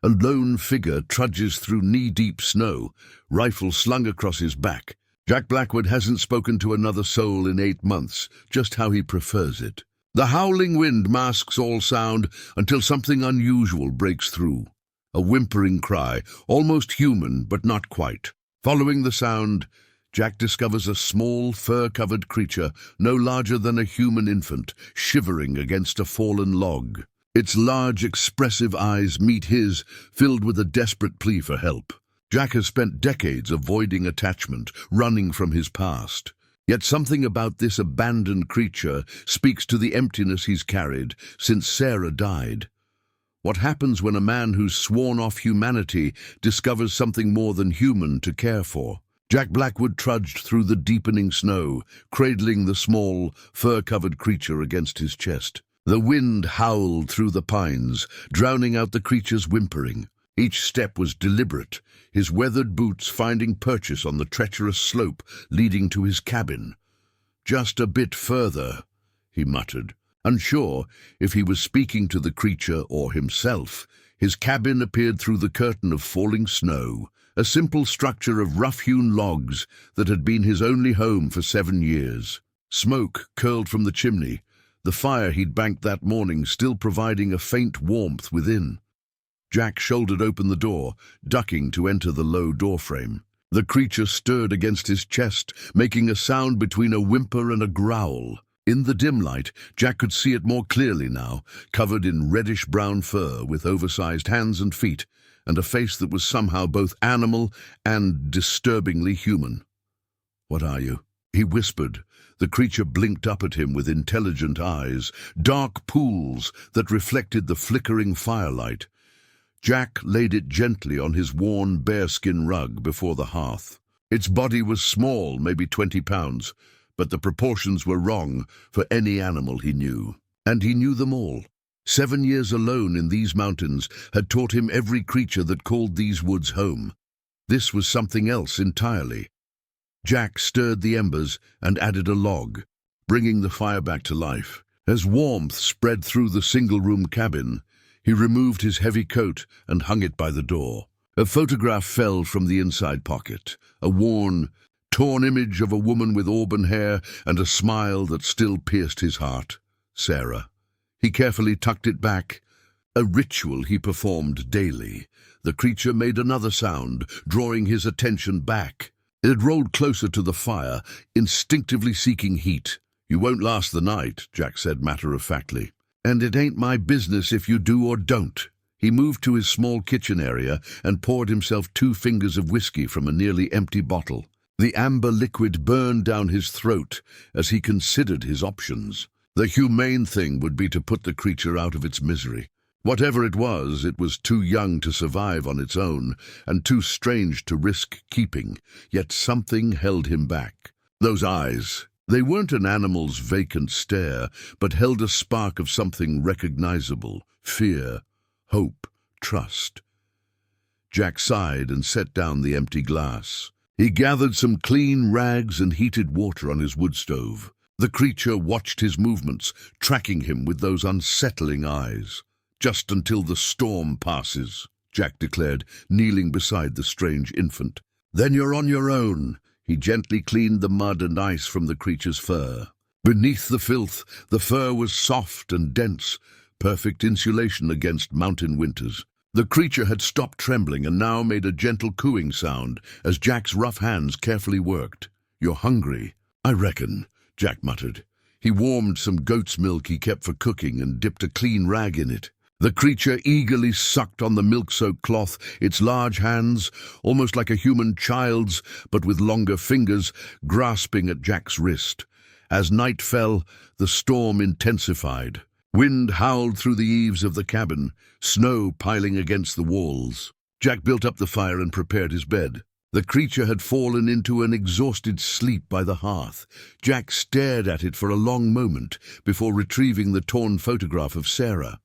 A lone figure trudges through knee-deep snow, rifle slung across his back. Jack Blackwood hasn't spoken to another soul in 8 months, just how he prefers it. The howling wind masks all sound until something unusual breaks through. A whimpering cry, almost human, but not quite. Following the sound, Jack discovers a small, fur-covered creature, no larger than a human infant, shivering against a fallen log. Its large, expressive eyes meet his, filled with a desperate plea for help. Jack has spent decades avoiding attachment, running from his past. Yet something about this abandoned creature speaks to the emptiness he's carried since Sarah died. What happens when a man who's sworn off humanity discovers something more than human to care for? Jack Blackwood trudged through the deepening snow, cradling the small, fur-covered creature against his chest. The wind howled through the pines, drowning out the creature's whimpering. Each step was deliberate, his weathered boots finding purchase on the treacherous slope leading to his cabin. "Just a bit further," he muttered. Unsure if he was speaking to the creature or himself, his cabin appeared through the curtain of falling snow, a simple structure of rough-hewn logs that had been his only home for 7 years. Smoke curled from the chimney, the fire he'd banked that morning still providing a faint warmth within. Jack shouldered open the door, ducking to enter the low doorframe. The creature stirred against his chest, making a sound between a whimper and a growl. In the dim light, Jack could see it more clearly now, covered in reddish-brown fur with oversized hands and feet, and a face that was somehow both animal and disturbingly human. "What are you?" he whispered. The creature blinked up at him with intelligent eyes, dark pools that reflected the flickering firelight. Jack laid it gently on his worn bearskin rug before the hearth. Its body was small, maybe 20 pounds, but the proportions were wrong for any animal he knew. And he knew them all. 7 years alone in these mountains had taught him every creature that called these woods home. This was something else entirely. Jack stirred the embers and added a log, bringing the fire back to life. As warmth spread through the single-room cabin, he removed his heavy coat and hung it by the door. A photograph fell from the inside pocket, a worn, torn image of a woman with auburn hair and a smile that still pierced his heart. Sarah. He carefully tucked it back, a ritual he performed daily. The creature made another sound, drawing his attention back. It had rolled closer to the fire, instinctively seeking heat. "You won't last the night," Jack said matter-of-factly. "And it ain't my business if you do or don't." He moved to his small kitchen area and poured himself 2 fingers of whiskey from a nearly empty bottle. The amber liquid burned down his throat as he considered his options. The humane thing would be to put the creature out of its misery. Whatever it was too young to survive on its own, and too strange to risk keeping, yet something held him back. Those eyes. They weren't an animal's vacant stare, but held a spark of something recognizable: fear, hope, trust. Jack sighed and set down the empty glass. He gathered some clean rags and heated water on his wood stove. The creature watched his movements, tracking him with those unsettling eyes. "Just until the storm passes," Jack declared, kneeling beside the strange infant. "Then you're on your own." He gently cleaned the mud and ice from the creature's fur. Beneath the filth, the fur was soft and dense, perfect insulation against mountain winters. The creature had stopped trembling and now made a gentle cooing sound as Jack's rough hands carefully worked. "You're hungry?" "I reckon," Jack muttered. He warmed some goat's milk he kept for cooking and dipped a clean rag in it. The creature eagerly sucked on the milk-soaked cloth, its large hands, almost like a human child's, but with longer fingers, grasping at Jack's wrist. As night fell, the storm intensified. Wind howled through the eaves of the cabin, snow piling against the walls. Jack built up the fire and prepared his bed. The creature had fallen into an exhausted sleep by the hearth. Jack stared at it for a long moment before retrieving the torn photograph of Sarah.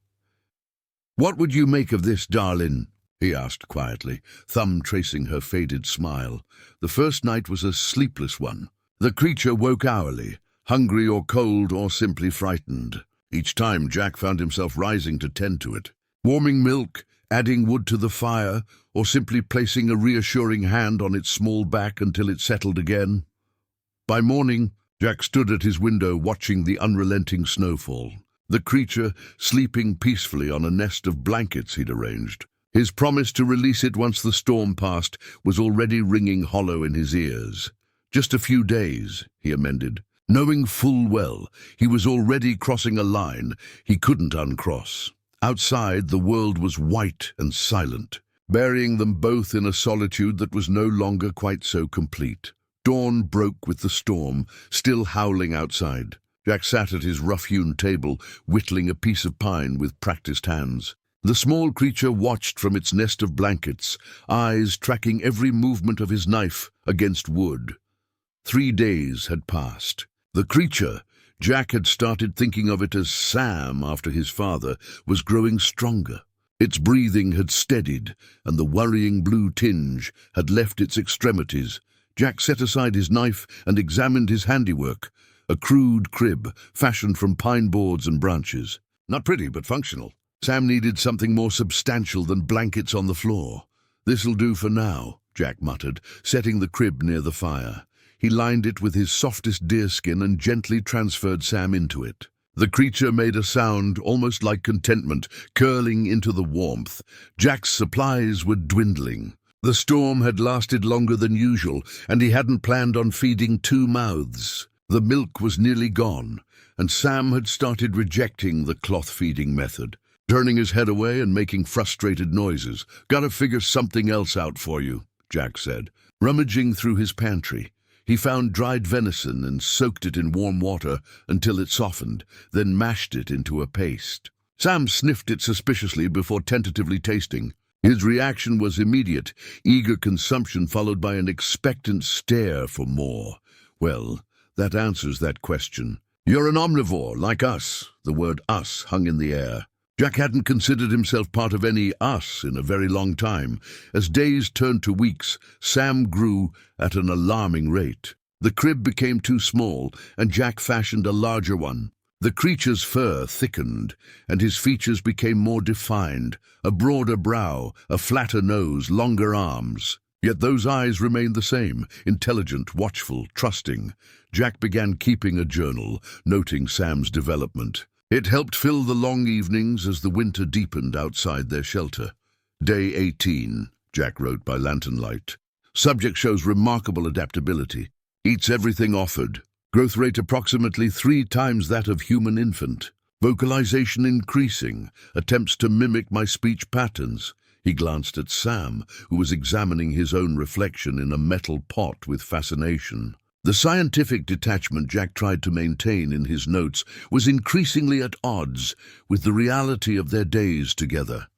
"What would you make of this, darling?" he asked quietly, thumb tracing her faded smile. The first night was a sleepless one. The creature woke hourly, hungry or cold or simply frightened. Each time Jack found himself rising to tend to it. Warming milk, adding wood to the fire, or simply placing a reassuring hand on its small back until it settled again. By morning, Jack stood at his window watching the unrelenting snowfall, the creature sleeping peacefully on a nest of blankets he'd arranged. His promise to release it once the storm passed was already ringing hollow in his ears. "Just a few days," he amended, knowing full well he was already crossing a line he couldn't uncross. Outside, the world was white and silent, burying them both in a solitude that was no longer quite so complete. Dawn broke with the storm, still howling outside. Jack sat at his rough-hewn table, whittling a piece of pine with practiced hands. The small creature watched from its nest of blankets, eyes tracking every movement of his knife against wood. 3 days had passed. The creature, Jack had started thinking of it as Sam after his father, was growing stronger. Its breathing had steadied, and the worrying blue tinge had left its extremities. Jack set aside his knife and examined his handiwork, a crude crib fashioned from pine boards and branches. Not pretty, but functional. Sam needed something more substantial than blankets on the floor. "This'll do for now," Jack muttered, setting the crib near the fire. He lined it with his softest deerskin and gently transferred Sam into it. The creature made a sound almost like contentment, curling into the warmth. Jack's supplies were dwindling. The storm had lasted longer than usual, and he hadn't planned on feeding 2 mouths. The milk was nearly gone, and Sam had started rejecting the cloth-feeding method, turning his head away and making frustrated noises. "Gotta figure something else out for you," Jack said. Rummaging through his pantry, he found dried venison and soaked it in warm water until it softened, then mashed it into a paste. Sam sniffed it suspiciously before tentatively tasting. His reaction was immediate, eager consumption followed by an expectant stare for more. "Well, that answers that question. You're an omnivore, like us." The word us hung in the air. Jack hadn't considered himself part of any us in a very long time. As days turned to weeks, Sam grew at an alarming rate. The crib became too small, and Jack fashioned a larger one. The creature's fur thickened, and his features became more defined, a broader brow, a flatter nose, longer arms. Yet those eyes remained the same, intelligent, watchful, trusting. Jack began keeping a journal, noting Sam's development. It helped fill the long evenings as the winter deepened outside their shelter. "Day 18, Jack wrote by lantern light. "Subject shows remarkable adaptability. Eats everything offered. Growth rate approximately 3 times that of human infant. Vocalization increasing. Attempts to mimic my speech patterns." He glanced at Sam, who was examining his own reflection in a metal pot with fascination. The scientific detachment Jack tried to maintain in his notes was increasingly at odds with the reality of their days together.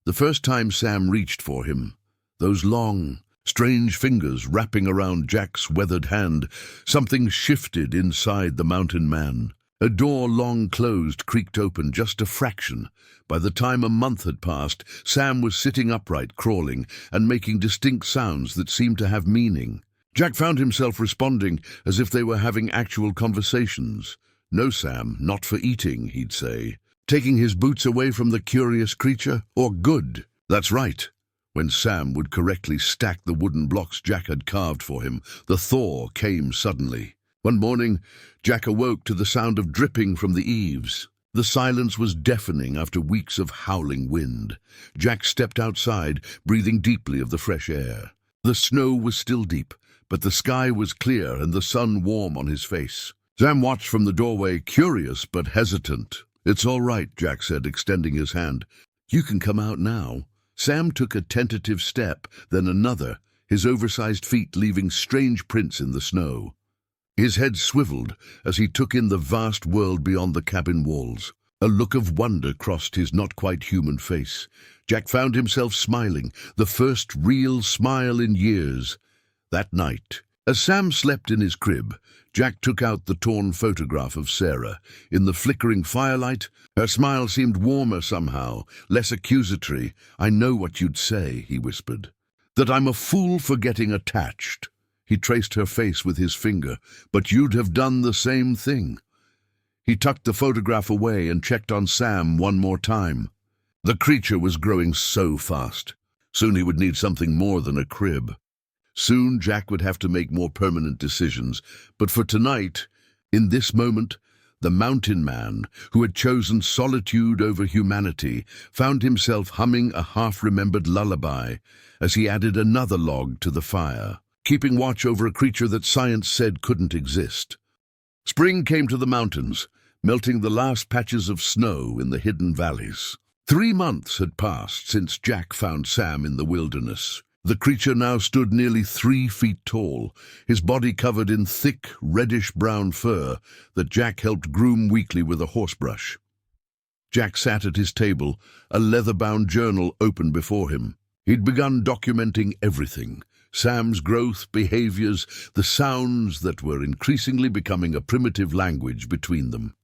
The first time Sam reached for him, those long, strange fingers wrapping around Jack's weathered hand, something shifted inside the mountain man. A door long closed creaked open just a fraction. By the time a month had passed, Sam was sitting upright, crawling, and making distinct sounds that seemed to have meaning. Jack found himself responding as if they were having actual conversations. "No, Sam, not for eating," he'd say, taking his boots away from the curious creature. Or "good, that's right." When Sam would correctly stack the wooden blocks Jack had carved for him, the thaw came suddenly. One morning, Jack awoke to the sound of dripping from the eaves. The silence was deafening after weeks of howling wind. Jack stepped outside, breathing deeply of the fresh air. The snow was still deep, but the sky was clear and the sun warm on his face. Sam watched from the doorway, curious but hesitant. "It's all right," Jack said, extending his hand. "You can come out now." Sam took a tentative step, then another, his oversized feet leaving strange prints in the snow. His head swiveled as he took in the vast world beyond the cabin walls. A look of wonder crossed his not-quite-human face. Jack found himself smiling, the first real smile in years. That night, as Sam slept in his crib, Jack took out the torn photograph of Sarah. In the flickering firelight, her smile seemed warmer somehow, less accusatory. "I know what you'd say," he whispered. "That I'm a fool for getting attached." He traced her face with his finger. "But you'd have done the same thing." He tucked the photograph away and checked on Sam one more time. The creature was growing so fast. Soon he would need something more than a crib. Soon Jack would have to make more permanent decisions. But for tonight, in this moment, the mountain man, who had chosen solitude over humanity, found himself humming a half-remembered lullaby as he added another log to the fire, keeping watch over a creature that science said couldn't exist. Spring came to the mountains, melting the last patches of snow in the hidden valleys. 3 months had passed since Jack found Sam in the wilderness. The creature now stood nearly 3 feet tall, his body covered in thick, reddish-brown fur that Jack helped groom weekly with a horsebrush. Jack sat at his table, a leather-bound journal open before him. He'd begun documenting everything: Sam's growth, behaviors, the sounds that were increasingly becoming a primitive language between them.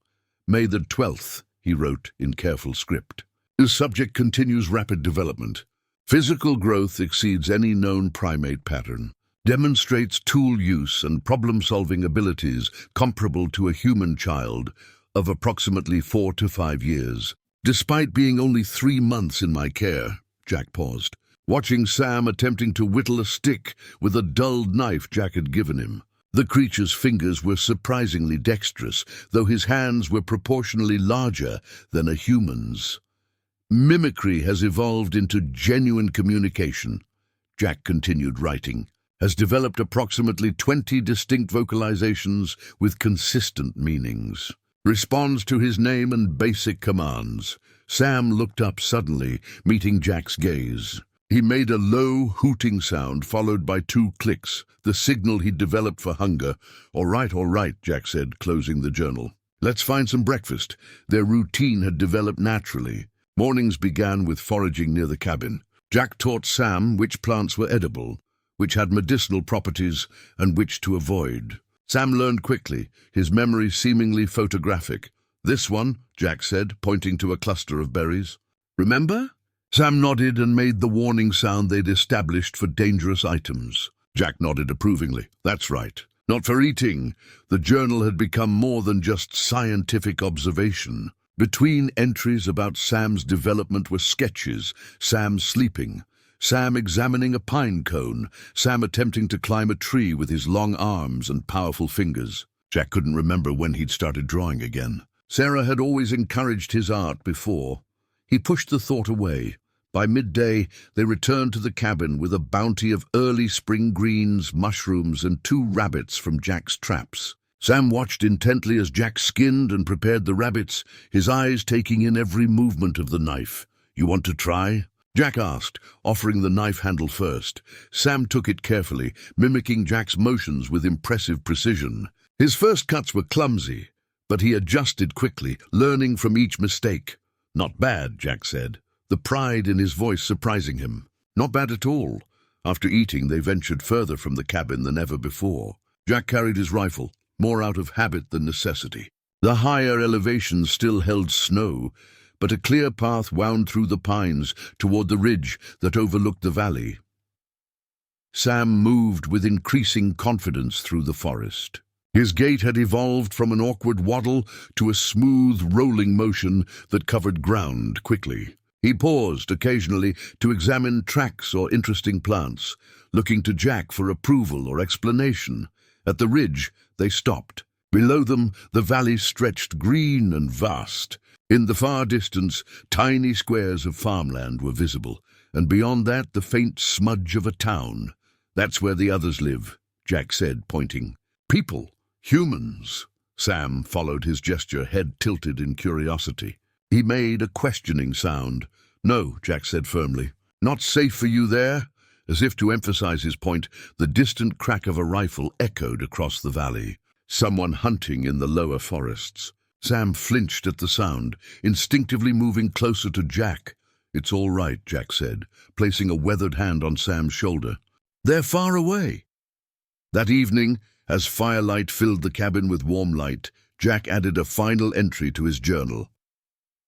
May the 12th, he wrote in careful script. This subject continues rapid development. Physical growth exceeds any known primate pattern, demonstrates tool use and problem-solving abilities comparable to a human child of approximately 4 to 5 years. Despite being only 3 months in my care, Jack paused, watching Sam attempting to whittle a stick with a dulled knife Jack had given him. The creature's fingers were surprisingly dexterous, though his hands were proportionally larger than a human's. Mimicry has evolved into genuine communication, Jack continued writing, has developed approximately 20 distinct vocalizations with consistent meanings. Responds to his name and basic commands. Sam looked up suddenly, meeting Jack's gaze. He made a low, hooting sound followed by 2 clicks, the signal he'd developed for hunger. All right, Jack said, closing the journal. Let's find some breakfast. Their routine had developed naturally. Mornings began with foraging near the cabin. Jack taught Sam which plants were edible, which had medicinal properties, and which to avoid. Sam learned quickly, his memory seemingly photographic. This one, Jack said, pointing to a cluster of berries. Remember? Sam nodded and made the warning sound they'd established for dangerous items. Jack nodded approvingly. That's right. Not for eating. The journal had become more than just scientific observation. Between entries about Sam's development were sketches: Sam sleeping, Sam examining a pine cone, Sam attempting to climb a tree with his long arms and powerful fingers. Jack couldn't remember when he'd started drawing again. Sarah had always encouraged his art before. He pushed the thought away. By midday, they returned to the cabin with a bounty of early spring greens, mushrooms, and 2 rabbits from Jack's traps. Sam watched intently as Jack skinned and prepared the rabbits, his eyes taking in every movement of the knife. You want to try? Jack asked, offering the knife handle first. Sam took it carefully, mimicking Jack's motions with impressive precision. His first cuts were clumsy, but he adjusted quickly, learning from each mistake. Not bad, Jack said, the pride in his voice surprising him. Not bad at all. After eating, they ventured further from the cabin than ever before. Jack carried his rifle, more out of habit than necessity. The higher elevations still held snow, but a clear path wound through the pines toward the ridge that overlooked the valley. Sam moved with increasing confidence through the forest. His gait had evolved from an awkward waddle to a smooth, rolling motion that covered ground quickly. He paused occasionally to examine tracks or interesting plants, looking to Jack for approval or explanation. At the ridge, they stopped. Below them, the valley stretched green and vast. In the far distance, tiny squares of farmland were visible, and beyond that, the faint smudge of a town. That's where the others live, Jack said, pointing. People, humans. Sam followed his gesture, head tilted in curiosity. He made a questioning sound. No, Jack said firmly. Not safe for you there? As if to emphasize his point, the distant crack of a rifle echoed across the valley. Someone hunting in the lower forests. Sam flinched at the sound, instinctively moving closer to Jack. It's all right, Jack said, placing a weathered hand on Sam's shoulder. They're far away. That evening, as firelight filled the cabin with warm light, Jack added a final entry to his journal.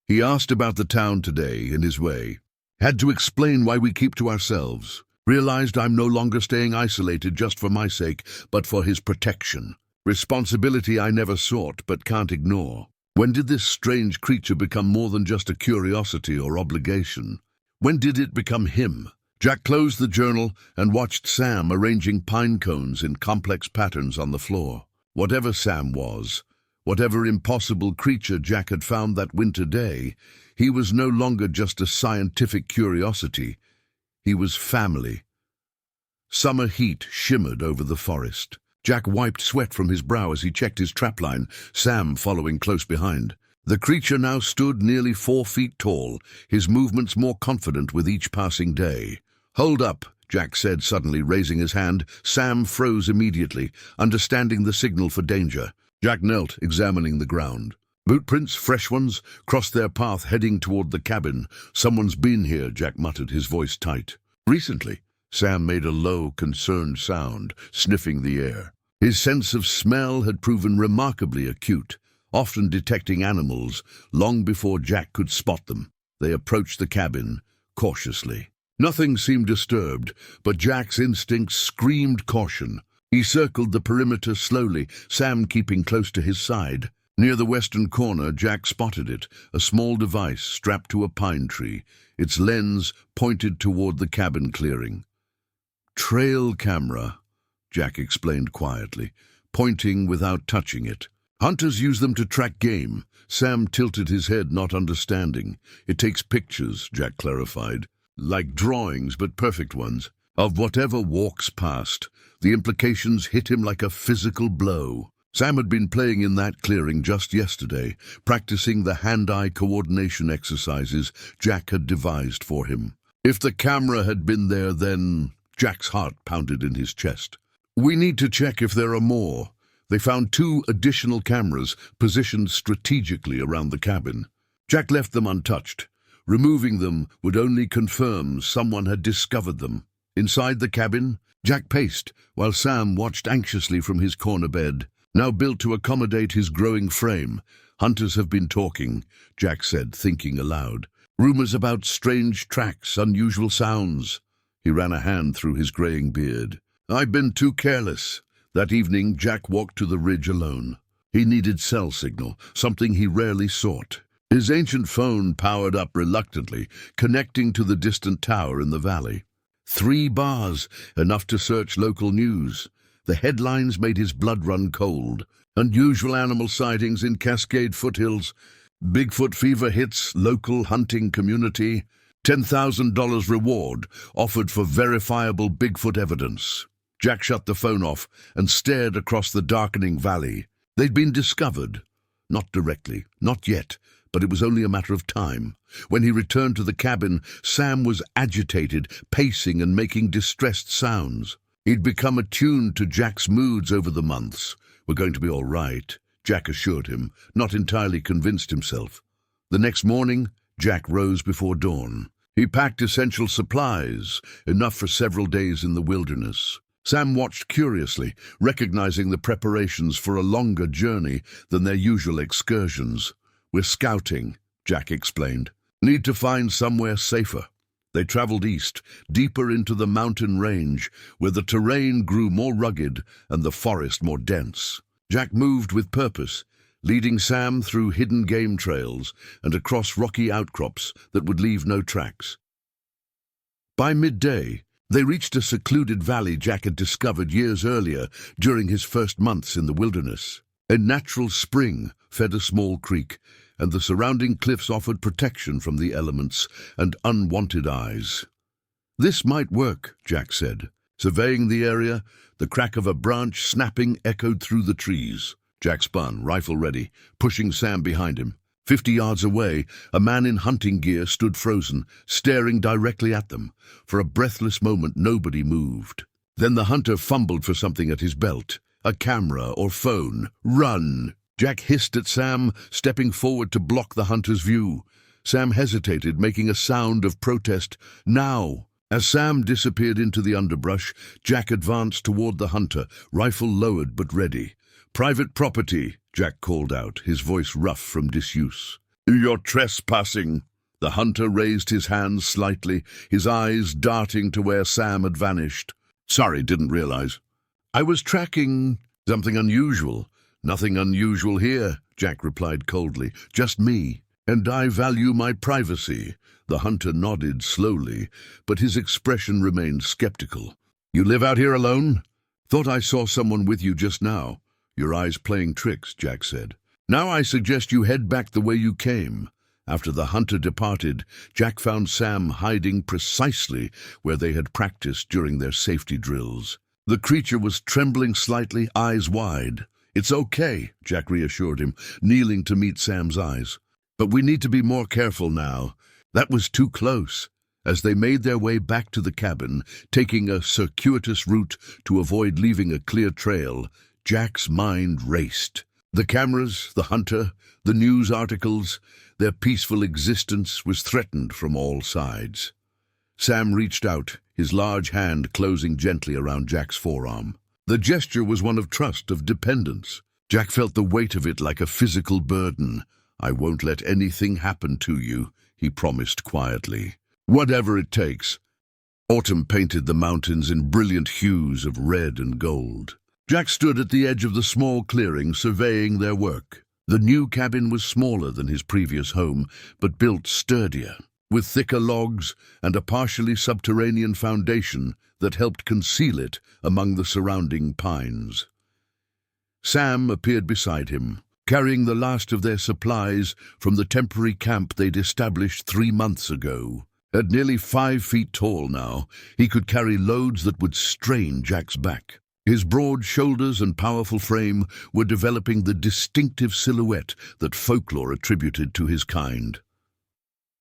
He asked about the town today, in his way. Had to explain why we keep to ourselves. Realized I'm no longer staying isolated just for my sake, but for his protection. Responsibility I never sought, but can't ignore. When did this strange creature become more than just a curiosity or obligation? When did it become him? Jack closed the journal and watched Sam arranging pine cones in complex patterns on the floor. Whatever Sam was, whatever impossible creature Jack had found that winter day, he was no longer just a scientific curiosity. He was family. Summer heat shimmered over the forest. Jack wiped sweat from his brow as he checked his trapline, Sam following close behind. The creature now stood nearly 4 feet tall, his movements more confident with each passing day. "Hold up," Jack said, suddenly raising his hand. Sam froze immediately, understanding the signal for danger. Jack knelt, examining the ground. Bootprints, fresh ones, crossed their path heading toward the cabin. "Someone's been here," Jack muttered, his voice tight. "Recently?" Sam made a low, concerned sound, sniffing the air. His sense of smell had proven remarkably acute, often detecting animals long before Jack could spot them. They approached the cabin, cautiously. Nothing seemed disturbed, but Jack's instincts screamed caution. He circled the perimeter slowly, Sam keeping close to his side. Near the western corner, Jack spotted it, a small device strapped to a pine tree, its lens pointed toward the cabin clearing. "Trail camera," Jack explained quietly, pointing without touching it. "Hunters use them to track game." Sam tilted his head, not understanding. "It takes pictures," Jack clarified. "Like drawings, but perfect ones, of whatever walks past." The implications hit him like a physical blow. Sam had been playing in that clearing just yesterday, practicing the hand-eye coordination exercises Jack had devised for him. If the camera had been there, then... Jack's heart pounded in his chest. "We need to check if there are more." They found 2 additional cameras positioned strategically around the cabin. Jack left them untouched. Removing them would only confirm someone had discovered them. Inside the cabin, Jack paced, while Sam watched anxiously from his corner bed, now built to accommodate his growing frame. "Hunters have been talking," Jack said, thinking aloud. "Rumors about strange tracks, unusual sounds." He ran a hand through his graying beard. "I've been too careless." That evening, Jack walked to the ridge alone. He needed cell signal, something he rarely sought. His ancient phone powered up reluctantly, connecting to the distant tower in the valley. 3 bars, enough to search local news. The headlines made his blood run cold. Unusual animal sightings in Cascade foothills. Bigfoot fever hits local hunting community. $10,000 reward offered for verifiable Bigfoot evidence. Jack shut the phone off and stared across the darkening valley. They'd been discovered. Not directly, not yet, but it was only a matter of time. When he returned to the cabin, Sam was agitated, pacing and making distressed sounds. He'd become attuned to Jack's moods over the months. "We're going to be all right," Jack assured him, not entirely convinced himself. The next morning, Jack rose before dawn. He packed essential supplies, enough for several days in the wilderness. Sam watched curiously, recognizing the preparations for a longer journey than their usual excursions. "We're scouting," Jack explained. "Need to find somewhere safer." They traveled east, deeper into the mountain range, where the terrain grew more rugged and the forest more dense. Jack moved with purpose, leading Sam through hidden game trails and across rocky outcrops that would leave no tracks. By midday, they reached a secluded valley Jack had discovered years earlier during his first months in the wilderness. A natural spring fed a small creek, and the surrounding cliffs offered protection from the elements and unwanted eyes. "This might work," Jack said. Surveying the area, the crack of a branch snapping echoed through the trees. Jack spun, rifle ready, pushing Sam behind him. 50 yards away, a man in hunting gear stood frozen, staring directly at them. For a breathless moment, nobody moved. Then the hunter fumbled for something at his belt. A camera or phone. "Run!" Jack hissed at Sam, stepping forward to block the hunter's view. Sam hesitated, making a sound of protest. "Now!" As Sam disappeared into the underbrush, Jack advanced toward the hunter, rifle lowered but ready. "Private property," Jack called out, his voice rough from disuse. "You're trespassing." The hunter raised his hands slightly, his eyes darting to where Sam had vanished. "Sorry, didn't realize." "I was tracking something unusual," "Nothing unusual here," Jack replied coldly. "Just me. And I value my privacy." The hunter nodded slowly, but his expression remained skeptical. "You live out here alone?" "Thought I saw someone with you just now." "Your eyes playing tricks," Jack said. "Now I suggest you head back the way you came." After the hunter departed, Jack found Sam hiding precisely where they had practiced during their safety drills. The creature was trembling slightly, eyes wide. "It's okay," Jack reassured him, kneeling to meet Sam's eyes. "But we need to be more careful now. That was too close." As they made their way back to the cabin, taking a circuitous route to avoid leaving a clear trail, Jack's mind raced. The cameras, the hunter, the news articles, their peaceful existence was threatened from all sides. Sam reached out, his large hand closing gently around Jack's forearm. The gesture was one of trust, of dependence. Jack felt the weight of it like a physical burden. "I won't let anything happen to you," he promised quietly. "Whatever it takes." Autumn painted the mountains in brilliant hues of red and gold. Jack stood at the edge of the small clearing, surveying their work. The new cabin was smaller than his previous home, but built sturdier, with thicker logs and a partially subterranean foundation that helped conceal it among the surrounding pines. Sam appeared beside him, carrying the last of their supplies from the temporary camp they'd established 3 months ago. At nearly 5 feet tall now, he could carry loads that would strain Jack's back. His broad shoulders and powerful frame were developing the distinctive silhouette that folklore attributed to his kind.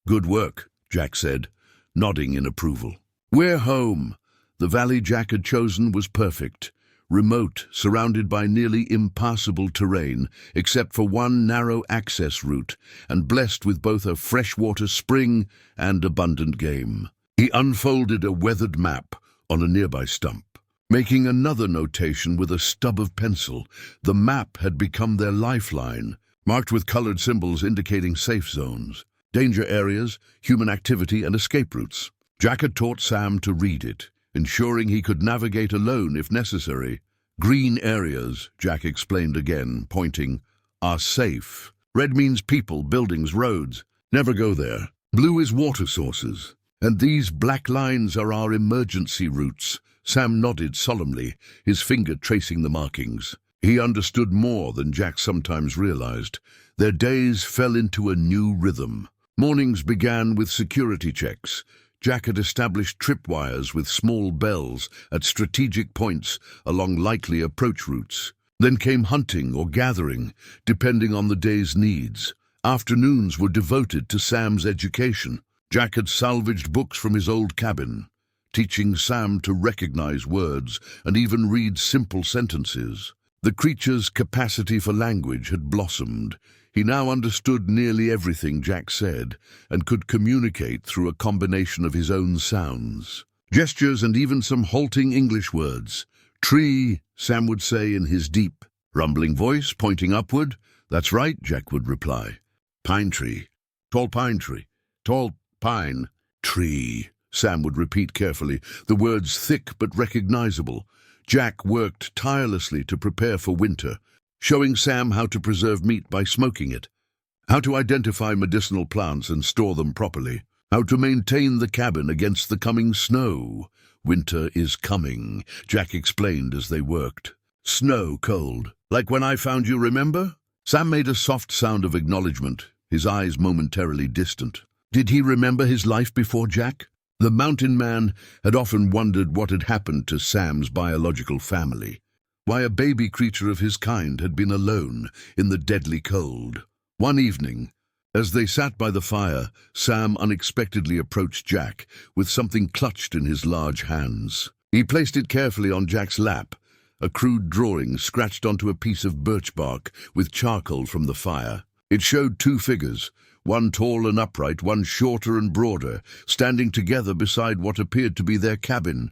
"Good work," Jack said, nodding in approval. "We're home." The valley Jack had chosen was perfect, remote, surrounded by nearly impassable terrain, except for one narrow access route, and blessed with both a freshwater spring and abundant game. He unfolded a weathered map on a nearby stump. Making another notation with a stub of pencil, the map had become their lifeline, marked with colored symbols indicating safe zones, danger areas, human activity, and escape routes. Jack had taught Sam to read it, ensuring he could navigate alone if necessary. "Green areas," Jack explained again, pointing, "are safe. Red means people, buildings, roads. Never go there. Blue is water sources. And these black lines are our emergency routes." Sam nodded solemnly, his finger tracing the markings. He understood more than Jack sometimes realized. Their days fell into a new rhythm. Mornings began with security checks. Jack had established tripwires with small bells at strategic points along likely approach routes. Then came hunting or gathering, depending on the day's needs. Afternoons were devoted to Sam's education. Jack had salvaged books from his old cabin, teaching Sam to recognize words and even read simple sentences. The creature's capacity for language had blossomed. He now understood nearly everything Jack said and could communicate through a combination of his own sounds, gestures, and even some halting English words. "Tree," Sam would say in his deep, rumbling voice, pointing upward. "That's right," Jack would reply. "Pine tree. Tall pine tree. Tall pine tree," Sam would repeat carefully, the words thick but recognizable. Jack worked tirelessly to prepare for winter, showing Sam how to preserve meat by smoking it, how to identify medicinal plants and store them properly, how to maintain the cabin against the coming snow. "Winter is coming," Jack explained as they worked. "Snow cold, like when I found you, remember?" Sam made a soft sound of acknowledgement, his eyes momentarily distant. Did he remember his life before Jack? The mountain man had often wondered what had happened to Sam's biological family, why a baby creature of his kind had been alone in the deadly cold. One evening, as they sat by the fire, Sam unexpectedly approached Jack with something clutched in his large hands. He placed it carefully on Jack's lap, a crude drawing scratched onto a piece of birch bark with charcoal from the fire. It showed 2 figures, one tall and upright, one shorter and broader, standing together beside what appeared to be their cabin.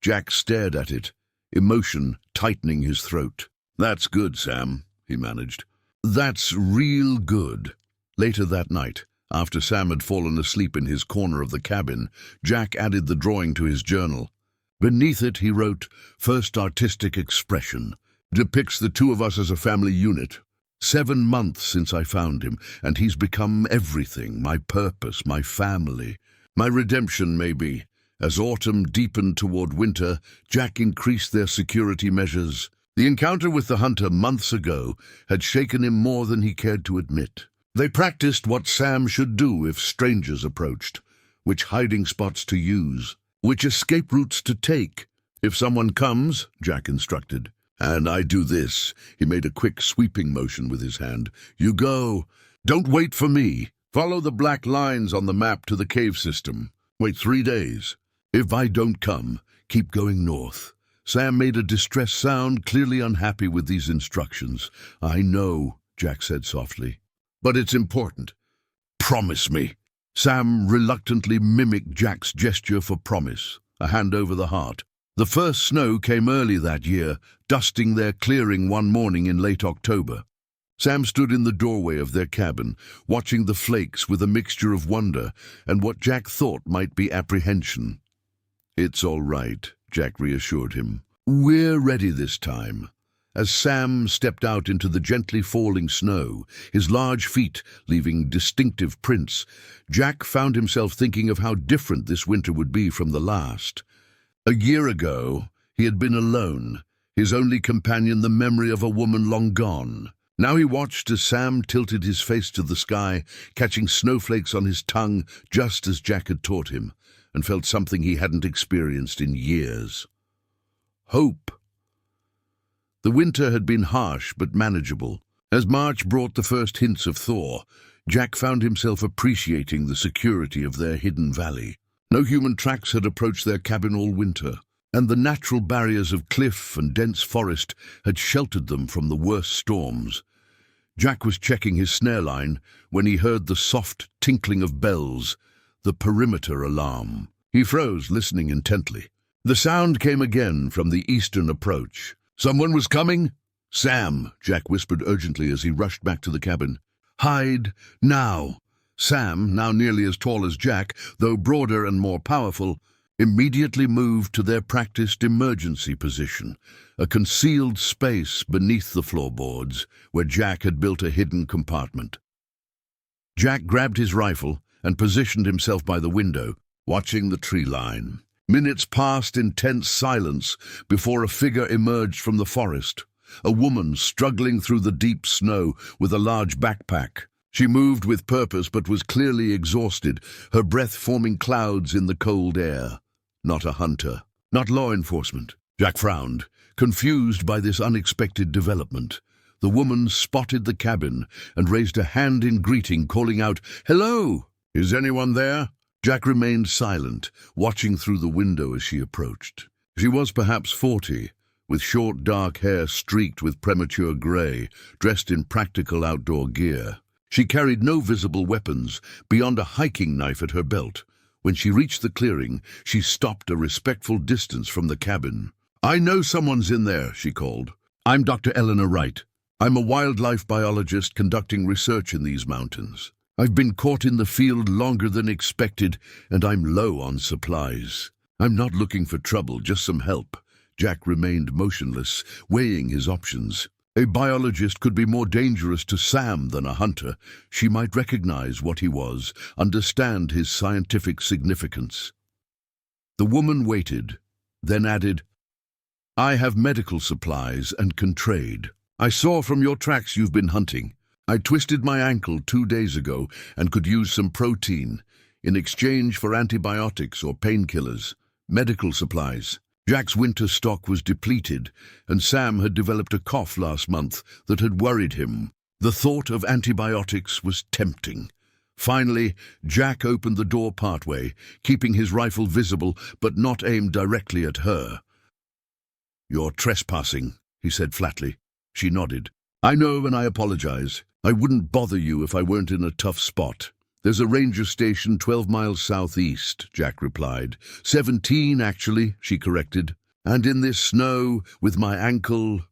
Jack stared at it, emotion tightening his throat. "That's good, Sam," he managed. "That's real good." Later that night, after Sam had fallen asleep in his corner of the cabin, Jack added the drawing to his journal. Beneath it he wrote, "First artistic expression. depicts the two of us as a family unit. 7 months since I found him, and he's become everything, my purpose, my family, my redemption maybe. As autumn deepened toward winter, Jack increased their security measures. The encounter with the hunter months ago had shaken him more than he cared to admit. They practiced what Sam should do if strangers approached, which hiding spots to use, which escape routes to take. If someone comes, Jack instructed, and I do this, he made a quick sweeping motion with his hand, you go. Don't wait for me. Follow the black lines on the map to the cave system. Wait 3 days. If I don't come, keep going north. Sam made a distressed sound, clearly unhappy with these instructions. I know, Jack said softly, but it's important. Promise me. Sam reluctantly mimicked Jack's gesture for promise, a hand over the heart. The first snow came early that year, dusting their clearing one morning in late October. Sam stood in the doorway of their cabin, watching the flakes with a mixture of wonder and what Jack thought might be apprehension. It's all right, Jack reassured him. We're ready this time. As Sam stepped out into the gently falling snow, his large feet leaving distinctive prints, Jack found himself thinking of how different this winter would be from the last. A year ago, he had been alone, his only companion the memory of a woman long gone. Now he watched as Sam tilted his face to the sky, catching snowflakes on his tongue just as Jack had taught him, and felt something he hadn't experienced in years. Hope. The winter had been harsh but manageable. As March brought the first hints of thaw, Jack found himself appreciating the security of their hidden valley. No human tracks had approached their cabin all winter, and the natural barriers of cliff and dense forest had sheltered them from the worst storms. Jack was checking his snare line when he heard the soft tinkling of bells, the perimeter alarm. He froze, listening intently. The sound came again from the eastern approach. Someone was coming? Sam, Jack whispered urgently as he rushed back to the cabin. Hide, now. Sam, now nearly as tall as Jack, though broader and more powerful, immediately moved to their practiced emergency position, a concealed space beneath the floorboards where Jack had built a hidden compartment. Jack grabbed his rifle and positioned himself by the window, watching the tree line. Minutes passed in tense silence before a figure emerged from the forest, a woman struggling through the deep snow with a large backpack. She moved with purpose but was clearly exhausted, her breath forming clouds in the cold air. Not a hunter, not law enforcement. Jack frowned, confused by this unexpected development. The woman spotted the cabin and raised a hand in greeting, calling out, "Hello! Is anyone there?" Jack remained silent, watching through the window as she approached. She was perhaps 40, with short dark hair streaked with premature gray, dressed in practical outdoor gear. She carried no visible weapons beyond a hiking knife at her belt. When she reached the clearing, she stopped a respectful distance from the cabin. "I know someone's in there," she called. "I'm Dr. Eleanor Wright. I'm a wildlife biologist conducting research in these mountains. I've been caught in the field longer than expected, and I'm low on supplies. I'm not looking for trouble, just some help." Jack remained motionless, weighing his options. A biologist could be more dangerous to Sam than a hunter. She might recognize what he was, understand his scientific significance. The woman waited, then added, "I have medical supplies and can trade. I saw from your tracks you've been hunting. I twisted my ankle 2 days ago and could use some protein in exchange for antibiotics or painkillers. Medical supplies." Jack's winter stock was depleted, and Sam had developed a cough last month that had worried him. The thought of antibiotics was tempting. Finally, Jack opened the door partway, keeping his rifle visible but not aimed directly at her. "You're trespassing," he said flatly. She nodded. "I know, and I apologize. I wouldn't bother you if I weren't in a tough spot." "There's a ranger station 12 miles southeast," Jack replied. 17, actually, she corrected. "And in this snow, with my ankle—"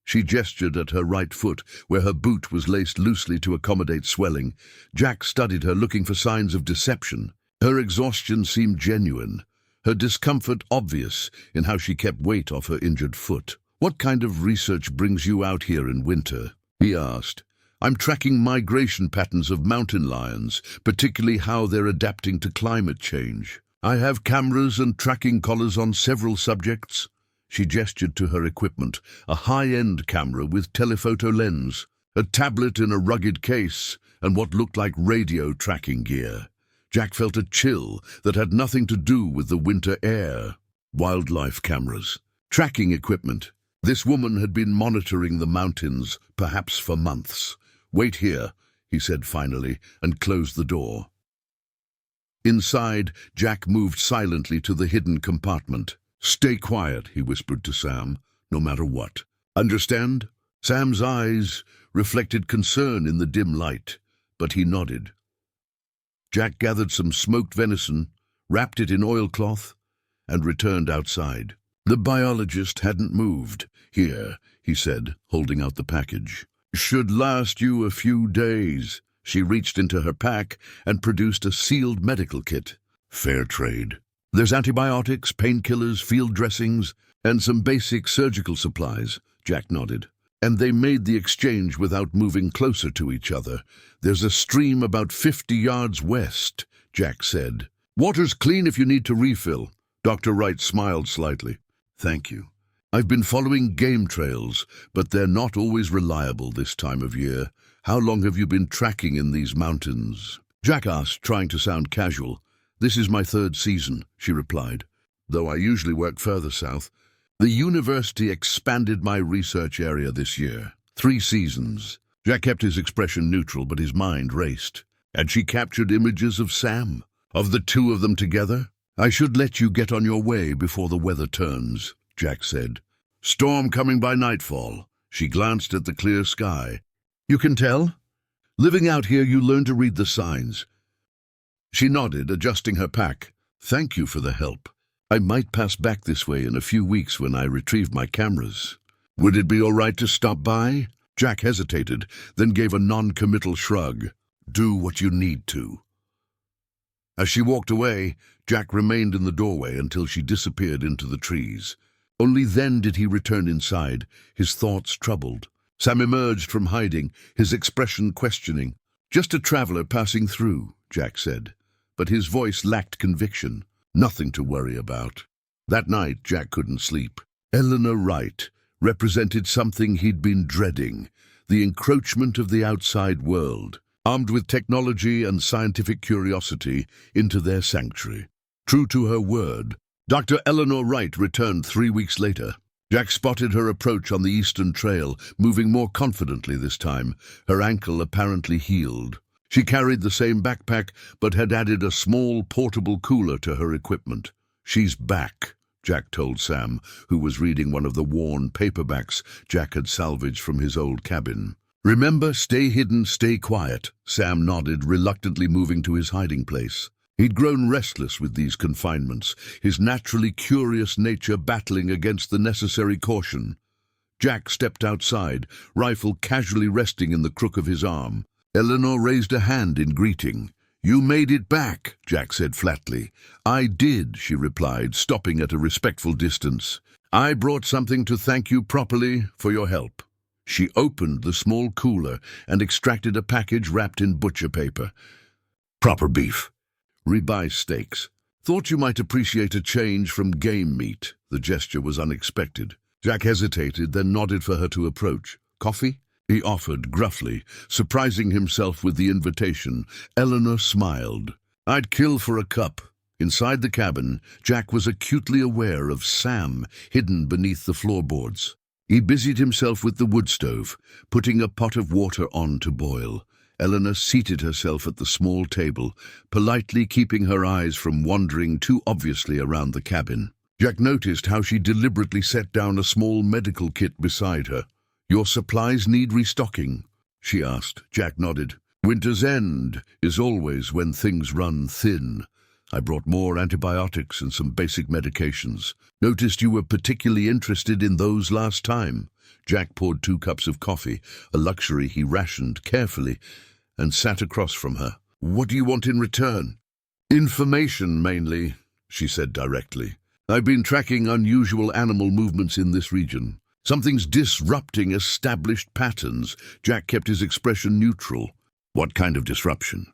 She gestured at her right foot, where her boot was laced loosely to accommodate swelling. Jack studied her, looking for signs of deception. Her exhaustion seemed genuine, her discomfort obvious in how she kept weight off her injured foot. "What kind of research brings you out here in winter?" he asked. "I'm tracking migration patterns of mountain lions, particularly how they're adapting to climate change. I have cameras and tracking collars on several subjects." She gestured to her equipment, a high-end camera with telephoto lens, a tablet in a rugged case, and what looked like radio tracking gear. Jack felt a chill that had nothing to do with the winter air. Wildlife cameras, tracking equipment. This woman had been monitoring the mountains, perhaps for months. "Wait here," he said finally, and closed the door. Inside, Jack moved silently to the hidden compartment. "Stay quiet," he whispered to Sam, "no matter what. Understand?" Sam's eyes reflected concern in the dim light, but he nodded. Jack gathered some smoked venison, wrapped it in oilcloth, and returned outside. The biologist hadn't moved. "Here," he said, holding out the package. "Should last you a few days." She reached into her pack and produced a sealed medical kit. "Fair trade. There's antibiotics, painkillers, field dressings, and some basic surgical supplies," Jack nodded. "And they made the exchange without moving closer to each other. There's a stream about 50 yards west," Jack said. "Water's clean if you need to refill." Dr. Wright smiled slightly. "Thank you. I've been following game trails, but they're not always reliable this time of year. How long have you been tracking in these mountains?" Jack asked, trying to sound casual. "This is my 3rd season," she replied, "though I usually work further south. The university expanded my research area this year. 3 seasons. Jack kept his expression neutral, but his mind raced. Had she captured images of Sam? Of the two of them together? "I should let you get on your way before the weather turns," Jack said. "Storm coming by nightfall." She glanced at the clear sky. "You can tell? Living out here, you learn to read the signs." She nodded, adjusting her pack. "Thank you for the help. I might pass back this way in a few weeks when I retrieve my cameras. Would it be all right to stop by?" Jack hesitated, then gave a non-committal shrug. "Do what you need to." As she walked away, Jack remained in the doorway until she disappeared into the trees. Only then did he return inside, his thoughts troubled. Sam emerged from hiding, his expression questioning. "Just a traveler passing through," Jack said, but his voice lacked conviction. Nothing to worry about. That night, Jack couldn't sleep. Eleanor Wright represented something he'd been dreading, the encroachment of the outside world, armed with technology and scientific curiosity, into their sanctuary. True to her word, Dr. Eleanor Wright returned 3 weeks later. Jack spotted her approach on the eastern trail, moving more confidently this time, her ankle apparently healed. She carried the same backpack, but had added a small portable cooler to her equipment. "She's back," Jack told Sam, who was reading one of the worn paperbacks Jack had salvaged from his old cabin. "Remember, stay hidden, stay quiet." Sam nodded, reluctantly moving to his hiding place. He'd grown restless with these confinements, his naturally curious nature battling against the necessary caution. Jack stepped outside, rifle casually resting in the crook of his arm. Eleanor raised a hand in greeting. "You made it back," Jack said flatly. "I did," she replied, stopping at a respectful distance. "I brought something to thank you properly for your help." She opened the small cooler and extracted a package wrapped in butcher paper. "Proper beef. Ribeye steaks. Thought you might appreciate a change from game meat." The gesture was unexpected. Jack hesitated, then nodded for her to approach. "Coffee?" he offered gruffly, surprising himself with the invitation. Eleanor smiled. "I'd kill for a cup." Inside the cabin, Jack was acutely aware of Sam hidden beneath the floorboards. He busied himself with the wood stove, putting a pot of water on to boil. Eleanor seated herself at the small table, politely keeping her eyes from wandering too obviously around the cabin. Jack noticed how she deliberately set down a small medical kit beside her. "Your supplies need restocking?" she asked. Jack nodded. "Winter's end is always when things run thin. I brought more antibiotics and some basic medications. Noticed you were particularly interested in those last time." Jack poured 2 cups of coffee, a luxury he rationed carefully, and sat across from her. "What do you want in return?" "Information, mainly," she said directly. "I've been tracking unusual animal movements in this region. Something's disrupting established patterns. Jack kept his expression neutral. What kind of disruption?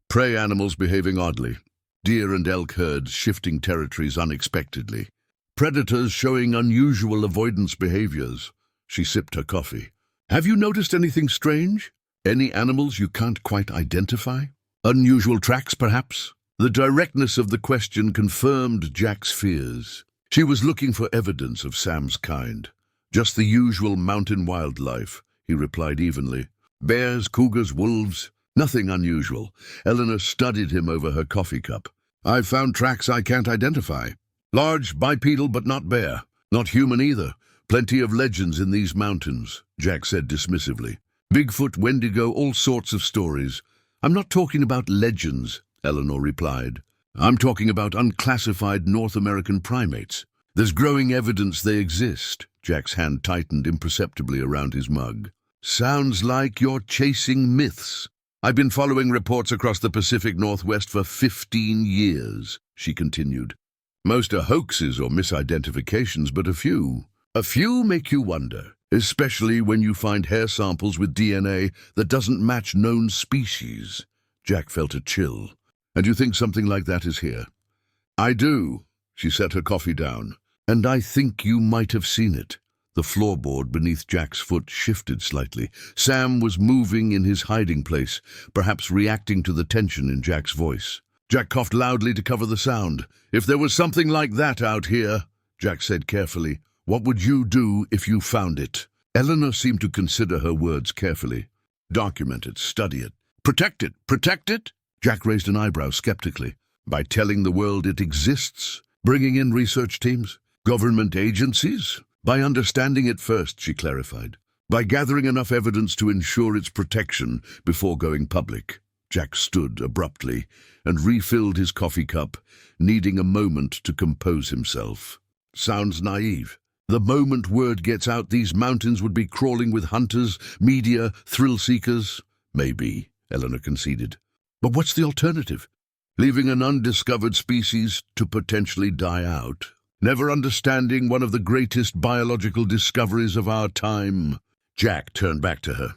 Prey animals behaving oddly. Deer and elk herds shifting territories unexpectedly. Predators showing unusual avoidance behaviors. She sipped her coffee. Have you noticed anything strange? Any animals you can't quite identify? Unusual tracks, perhaps? The directness of the question confirmed Jack's fears. She was looking for evidence of Sam's kind. Just the usual mountain wildlife, he replied evenly. Bears, cougars, wolves, nothing unusual. Eleanor studied him over her coffee cup. I've found tracks I can't identify. Large, bipedal, but not bear. Not human either. Plenty of legends in these mountains, Jack said dismissively. Bigfoot, Wendigo, all sorts of stories. I'm not talking about legends, Eleanor replied. I'm talking about unclassified North American primates. There's growing evidence they exist. Jack's hand tightened imperceptibly around his mug. Sounds like you're chasing myths. I've been following reports across the Pacific Northwest for 15 years, she continued. Most are hoaxes or misidentifications, but a few make you wonder, especially when you find hair samples with DNA that doesn't match known species. Jack felt a chill. And you think something like that is here? I do. She set her coffee down. And I think you might have seen it. The floorboard beneath Jack's foot shifted slightly. Sam was moving in his hiding place, perhaps reacting to the tension in Jack's voice. Jack coughed loudly to cover the sound. If there was something like that out here, Jack said carefully, what would you do if you found it? Eleanor seemed to consider her words carefully. Document it, study it. Protect it, protect it? Jack raised an eyebrow skeptically. By telling the world it exists? Bringing in research teams? Government agencies? By understanding it first, she clarified. By gathering enough evidence to ensure its protection before going public. Jack stood abruptly and refilled his coffee cup, needing a moment to compose himself. Sounds naive. The moment word gets out, these mountains would be crawling with hunters, media, thrill-seekers. Maybe, Eleanor conceded. But what's the alternative? Leaving an undiscovered species to potentially die out. Never understanding one of the greatest biological discoveries of our time. Jack turned back to her.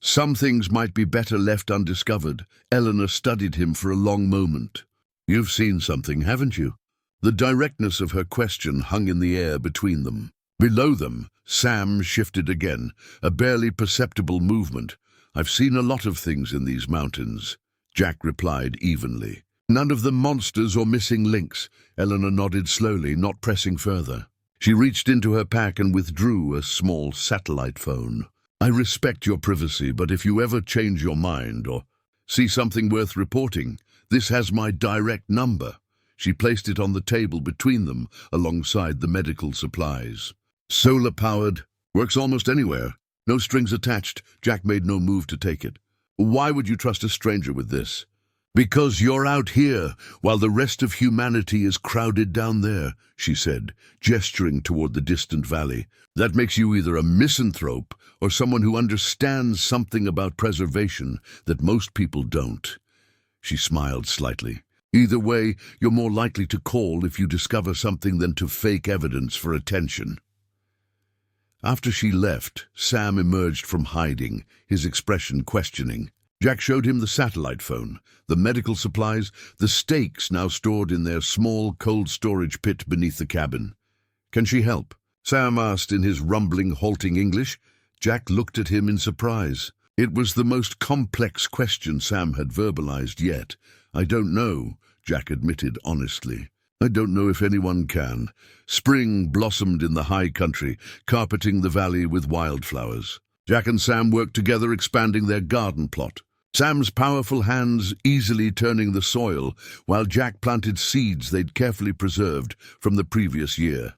Some things might be better left undiscovered. Eleanor studied him for a long moment. You've seen something, haven't you? The directness of her question hung in the air between them. Below them, Sam shifted again, a barely perceptible movement. I've seen a lot of things in these mountains, Jack replied evenly. None of them monsters or missing links. Eleanor nodded slowly, not pressing further. She reached into her pack and withdrew a small satellite phone. I respect your privacy, but if you ever change your mind or see something worth reporting, this has my direct number. She placed it on the table between them, alongside the medical supplies. Solar-powered, works almost anywhere. No strings attached. Jack made no move to take it. Why would you trust a stranger with this? Because you're out here, while the rest of humanity is crowded down there, she said, gesturing toward the distant valley. That makes you either a misanthrope or someone who understands something about preservation that most people don't. She smiled slightly. Either way, you're more likely to call if you discover something than to fake evidence for attention. After she left, Sam emerged from hiding, his expression questioning. Jack showed him the satellite phone, the medical supplies, the stakes now stored in their small cold storage pit beneath the cabin. Can she help? Sam asked in his rumbling, halting English. Jack looked at him in surprise. It was the most complex question Sam had verbalized yet. I don't know, Jack admitted honestly. I don't know if anyone can. Spring blossomed in the high country, carpeting the valley with wildflowers. Jack and Sam worked together, expanding their garden plot. Sam's powerful hands easily turning the soil, while Jack planted seeds they'd carefully preserved from the previous year.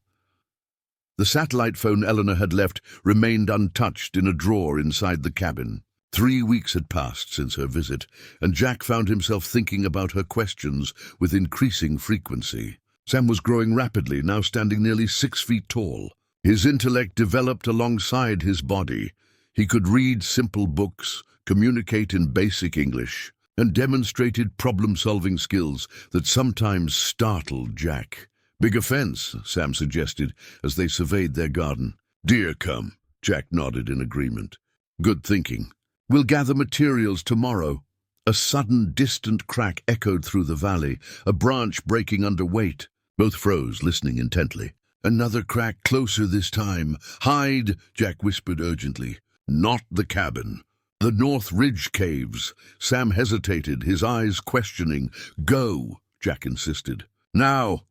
The satellite phone Eleanor had left remained untouched in a drawer inside the cabin. 3 weeks had passed since her visit, and Jack found himself thinking about her questions with increasing frequency. Sam was growing rapidly, now standing nearly 6 feet tall. His intellect developed alongside his body. He could read simple books, communicate in basic English, and demonstrated problem-solving skills that sometimes startled Jack. Big offense, Sam suggested as they surveyed their garden. Deer come. Jack nodded in agreement. Good thinking. We'll gather materials tomorrow. A sudden, distant crack echoed through the valley, a branch breaking under weight. Both froze, listening intently. Another crack, closer this time. Hide, Jack whispered urgently. Not the cabin. The North Ridge caves. Sam hesitated, his eyes questioning. Go, Jack insisted. Now.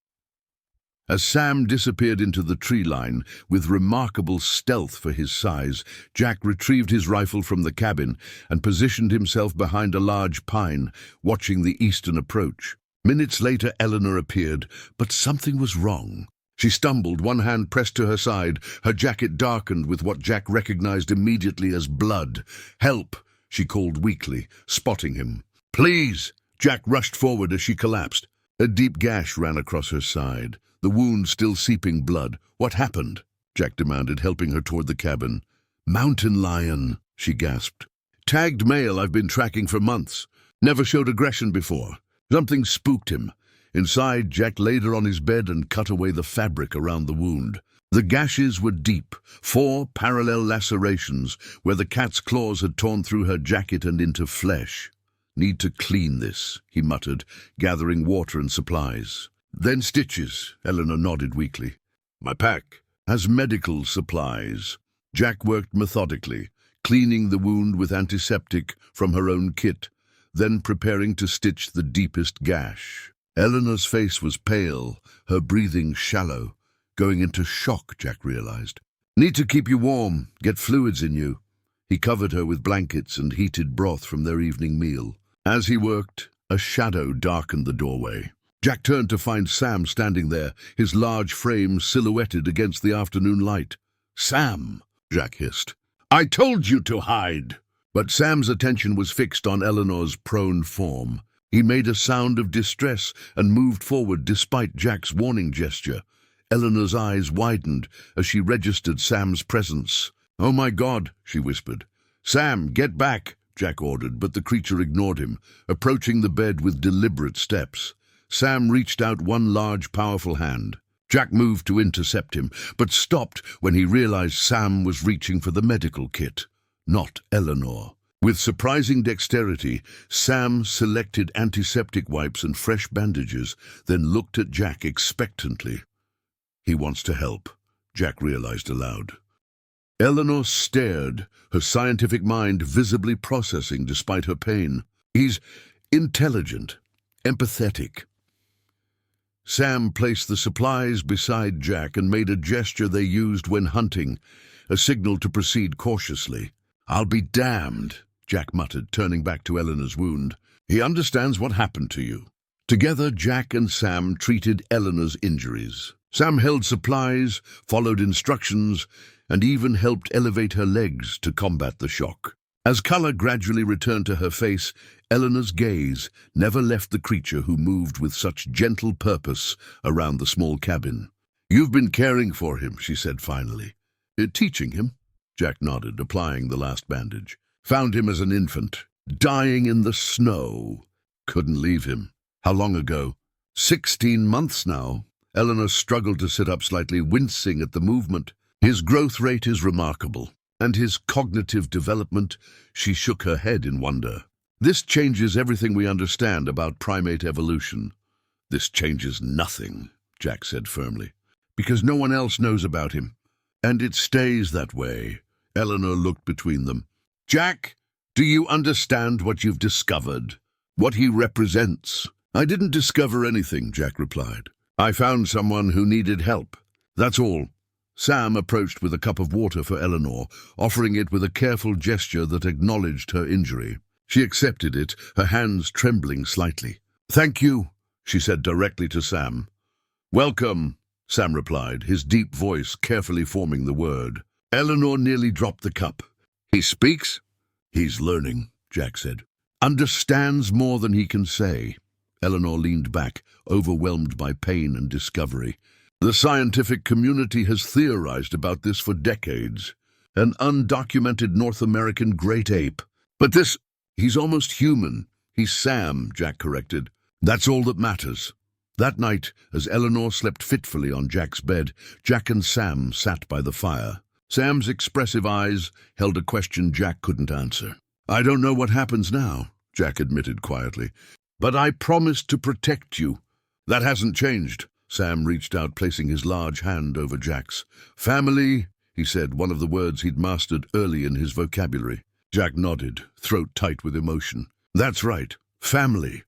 As Sam disappeared into the tree line, with remarkable stealth for his size, Jack retrieved his rifle from the cabin and positioned himself behind a large pine, watching the eastern approach. Minutes later, Eleanor appeared, but something was wrong. She stumbled, one hand pressed to her side, her jacket darkened with what Jack recognized immediately as blood. Help, she called weakly, spotting him. Please! Jack rushed forward as she collapsed. A deep gash ran across her side, the wound still seeping blood. What happened? Jack demanded, helping her toward the cabin. Mountain lion, she gasped. Tagged male I've been tracking for months. Never showed aggression before. Something spooked him. Inside, Jack laid her on his bed and cut away the fabric around the wound. The gashes were deep, 4 parallel lacerations where the cat's claws had torn through her jacket and into flesh. Need to clean this, he muttered, gathering water and supplies. Then stitches, Eleanor nodded weakly. My pack has medical supplies. Jack worked methodically, cleaning the wound with antiseptic from her own kit, then preparing to stitch the deepest gash. Eleanor's face was pale, her breathing shallow. Going into shock, Jack realized. Need to keep you warm, get fluids in you. He covered her with blankets and heated broth from their evening meal. As he worked, a shadow darkened the doorway. Jack turned to find Sam standing there, his large frame silhouetted against the afternoon light. Sam, Jack hissed. I told you to hide! But Sam's attention was fixed on Eleanor's prone form. He made a sound of distress and moved forward despite Jack's warning gesture. Eleanor's eyes widened as she registered Sam's presence. Oh my God, she whispered. Sam, get back, Jack ordered, but the creature ignored him, approaching the bed with deliberate steps. Sam reached out one large, powerful hand. Jack moved to intercept him, but stopped when he realized Sam was reaching for the medical kit, not Eleanor. With surprising dexterity, Sam selected antiseptic wipes and fresh bandages, then looked at Jack expectantly. He wants to help, Jack realized aloud. Eleanor stared, her scientific mind visibly processing despite her pain. He's intelligent, empathetic. Sam placed the supplies beside Jack and made a gesture they used when hunting, a signal to proceed cautiously. I'll be damned, Jack muttered, turning back to Eleanor's wound. He understands what happened to you. Together, Jack and Sam treated Eleanor's injuries. Sam held supplies, followed instructions, and even helped elevate her legs to combat the shock. As color gradually returned to her face, Eleanor's gaze never left the creature who moved with such gentle purpose around the small cabin. You've been caring for him, she said finally. Teaching him? Jack nodded, applying the last bandage. Found him as an infant, dying in the snow. Couldn't leave him. How long ago? 16 months now. Eleanor struggled to sit up slightly, wincing at the movement. His growth rate is remarkable. And his cognitive development, she shook her head in wonder. This changes everything we understand about primate evolution. This changes nothing, Jack said firmly, because no one else knows about him. And it stays that way. Eleanor looked between them. Jack, do you understand what you've discovered? What he represents? I didn't discover anything, Jack replied. I found someone who needed help. That's all. Sam approached with a cup of water for Eleanor, offering it with a careful gesture that acknowledged her injury. She accepted it, her hands trembling slightly. Thank you, she said directly to Sam. Welcome, Sam replied, his deep voice carefully forming the word. Eleanor nearly dropped the cup. He speaks? He's learning, Jack said. Understands more than he can say. Eleanor leaned back, overwhelmed by pain and discovery. The scientific community has theorized about this for decades. An undocumented North American great ape. But he's almost human. He's Sam, Jack corrected. That's all that matters. That night, as Eleanor slept fitfully on Jack's bed, Jack and Sam sat by the fire. Sam's expressive eyes held a question Jack couldn't answer. "I don't know what happens now," Jack admitted quietly, "but I promised to protect you." "That hasn't changed." Sam reached out, placing his large hand over Jack's. "Family," he said, one of the words he'd mastered early in his vocabulary. Jack nodded, throat tight with emotion. "That's right, family."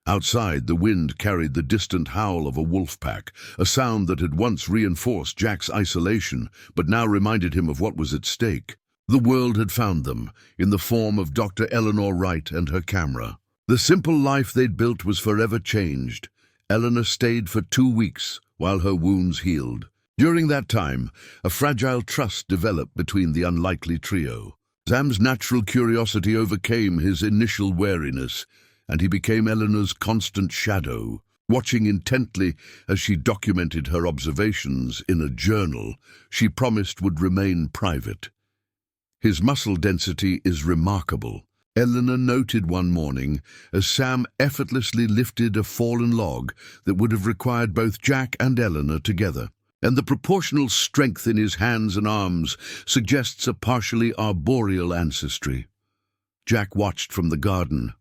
Outside, the wind carried the distant howl of a wolf pack, a sound that had once reinforced Jack's isolation, but now reminded him of what was at stake. The world had found them, in the form of Dr. Eleanor Wright and her camera. The simple life they'd built was forever changed. Eleanor stayed for 2 weeks, while her wounds healed. During that time, a fragile trust developed between the unlikely trio. Sam's natural curiosity overcame his initial wariness, and he became Eleanor's constant shadow, watching intently as she documented her observations in a journal she promised would remain private. "His muscle density is remarkable," Eleanor noted one morning as Sam effortlessly lifted a fallen log that would have required both Jack and Eleanor together. "And the proportional strength in his hands and arms suggests a partially arboreal ancestry." Jack watched from the garden,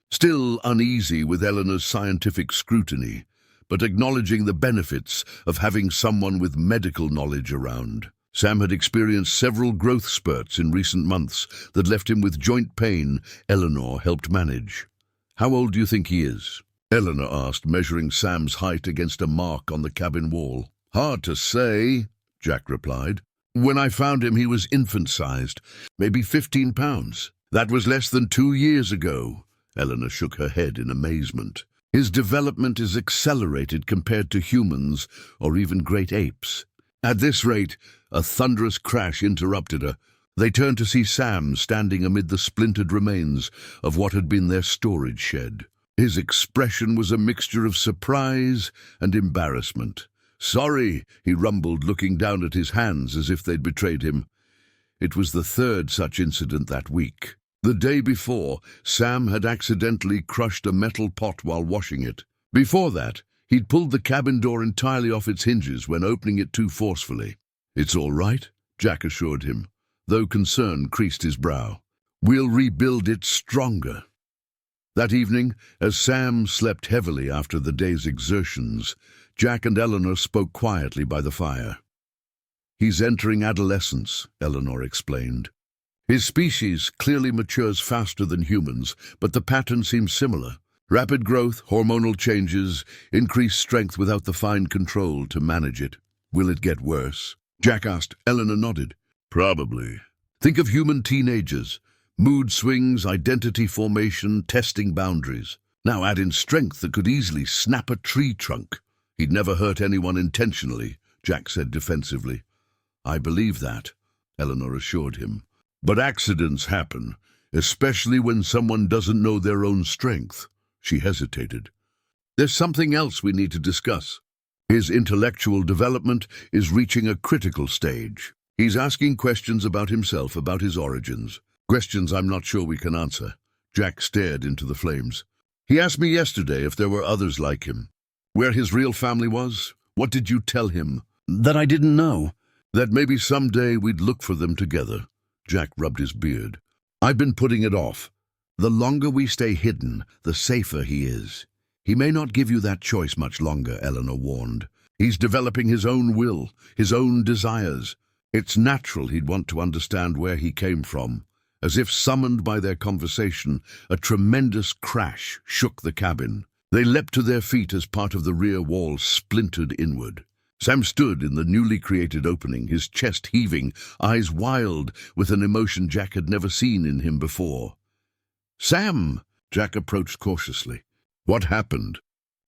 still uneasy with Eleanor's scientific scrutiny, but acknowledging the benefits of having someone with medical knowledge around. Sam had experienced several growth spurts in recent months that left him with joint pain Eleanor helped manage. "How old do you think he is?" Eleanor asked, measuring Sam's height against a mark on the cabin wall. "Hard to say," Jack replied. "When I found him, he was infant-sized, maybe 15 pounds. That was less than 2 years ago." Eleanor shook her head in amazement. "His development is accelerated compared to humans or even great apes." At this rate, a thunderous crash interrupted her. They turned to see Sam standing amid the splintered remains of what had been their storage shed. His expression was a mixture of surprise and embarrassment. "Sorry," he rumbled, looking down at his hands as if they'd betrayed him. It was the third such incident that week. The day before, Sam had accidentally crushed a metal pot while washing it. Before that, he'd pulled the cabin door entirely off its hinges when opening it too forcefully. "It's all right," Jack assured him, though concern creased his brow. "We'll rebuild it stronger." That evening, as Sam slept heavily after the day's exertions, Jack and Eleanor spoke quietly by the fire. "He's entering adolescence," Eleanor explained. "His species clearly matures faster than humans, but the pattern seems similar. Rapid growth, hormonal changes, increased strength without the fine control to manage it. Will it get worse?" Jack asked. Eleanor nodded. "Probably. Think of human teenagers. Mood swings, identity formation, testing boundaries. Now add in strength that could easily snap a tree trunk." "He'd never hurt anyone intentionally," Jack said defensively. "I believe that," Eleanor assured him. "But accidents happen, especially when someone doesn't know their own strength." She hesitated. "There's something else we need to discuss. His intellectual development is reaching a critical stage. He's asking questions about himself, about his origins. Questions I'm not sure we can answer." Jack stared into the flames. "He asked me yesterday if there were others like him. Where his real family was. What did you tell him?" "That I didn't know." "That maybe someday we'd look for them together." Jack rubbed his beard. "I've been putting it off. The longer we stay hidden, the safer he is." "He may not give you that choice much longer," Eleanor warned. "He's developing his own will, his own desires. It's natural he'd want to understand where he came from." As if summoned by their conversation, a tremendous crash shook the cabin. They leapt to their feet as part of the rear wall splintered inward. Sam stood in the newly created opening, his chest heaving, eyes wild with an emotion Jack had never seen in him before. "Sam!" Jack approached cautiously. "What happened?"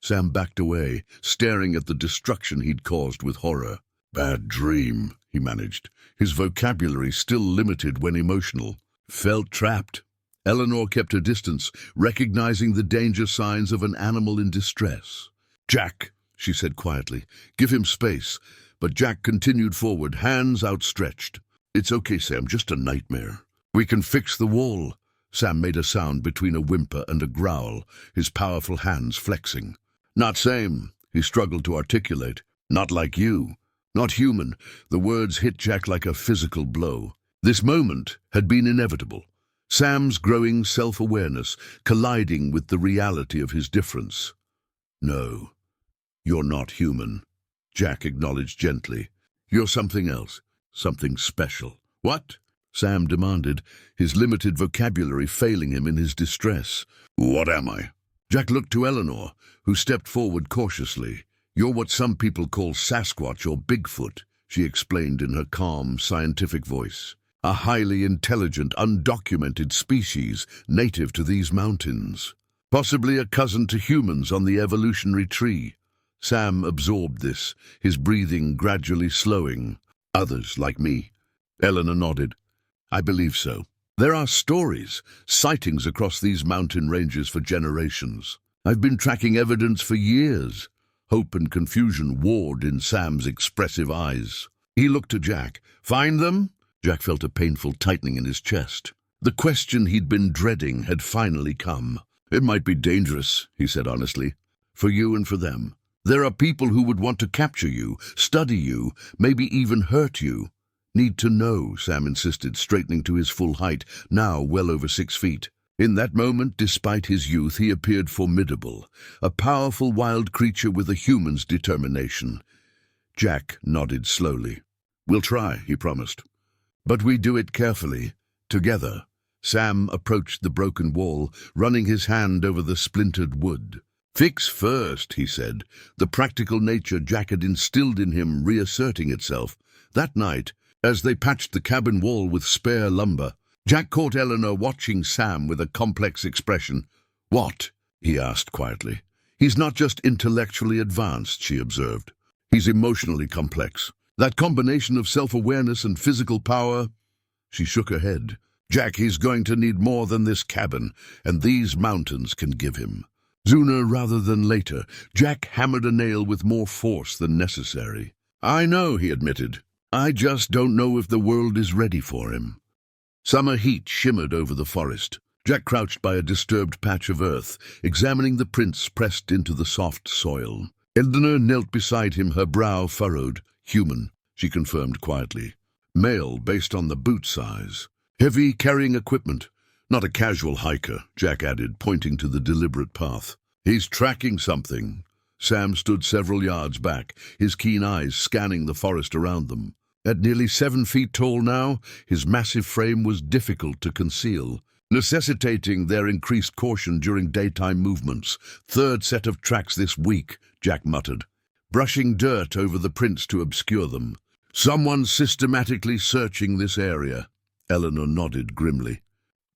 Sam backed away, staring at the destruction he'd caused with horror. "Bad dream," he managed, his vocabulary still limited when emotional. "Felt trapped." Eleanor kept her distance, recognizing the danger signs of an animal in distress. "Jack," she said quietly, "give him space." But Jack continued forward, hands outstretched. "It's okay, Sam, just a nightmare. We can fix the wall." Sam made a sound between a whimper and a growl, his powerful hands flexing. "Not same," he struggled to articulate. "Not like you." Not human. The words hit Jack like a physical blow. This moment had been inevitable. Sam's growing self-awareness colliding with the reality of his difference. No, you're not human, Jack acknowledged gently. You're something else, something special. What? Sam demanded, his limited vocabulary failing him in his distress. What am I? Jack looked to Eleanor, who stepped forward cautiously. You're what some people call Sasquatch or Bigfoot, she explained in her calm, scientific voice. A highly intelligent, undocumented species native to these mountains. Possibly a cousin to humans on the evolutionary tree. Sam absorbed this, his breathing gradually slowing. Others, like me. Eleanor nodded. I believe so. There are stories, sightings across these mountain ranges for generations. I've been tracking evidence for years. Hope and confusion warred in Sam's expressive eyes. He looked at Jack. Find them? Jack felt a painful tightening in his chest. The question he'd been dreading had finally come. It might be dangerous, he said honestly, for you and for them. There are people who would want to capture you, study you, maybe even hurt you. Need to know, Sam insisted, straightening to his full height, now well over 6 feet. In that moment, despite his youth, he appeared formidable, a powerful wild creature with a human's determination. Jack nodded slowly. We'll try, he promised. But we do it carefully, together. Sam approached the broken wall, running his hand over the splintered wood. Fix first, he said, the practical nature Jack had instilled in him reasserting itself. That night, as they patched the cabin wall with spare lumber, Jack caught Eleanor watching Sam with a complex expression. What? He asked quietly. He's not just intellectually advanced, she observed. He's emotionally complex. That combination of self-awareness and physical power. She shook her head. Jack, he's going to need more than this cabin, and these mountains can give him. Sooner rather than later, Jack hammered a nail with more force than necessary. I know, he admitted. I just don't know if the world is ready for him. Summer heat shimmered over the forest. Jack crouched by a disturbed patch of earth, examining the prints pressed into the soft soil. Eleanor knelt beside him, her brow furrowed. Human, she confirmed quietly. Male, based on the boot size. Heavy carrying equipment. Not a casual hiker, Jack added, pointing to the deliberate path. He's tracking something. Sam stood several yards back, his keen eyes scanning the forest around them. At nearly 7 feet tall now, his massive frame was difficult to conceal, necessitating their increased caution during daytime movements. Third set of tracks this week, Jack muttered, brushing dirt over the prints to obscure them. Someone's systematically searching this area. Eleanor nodded grimly.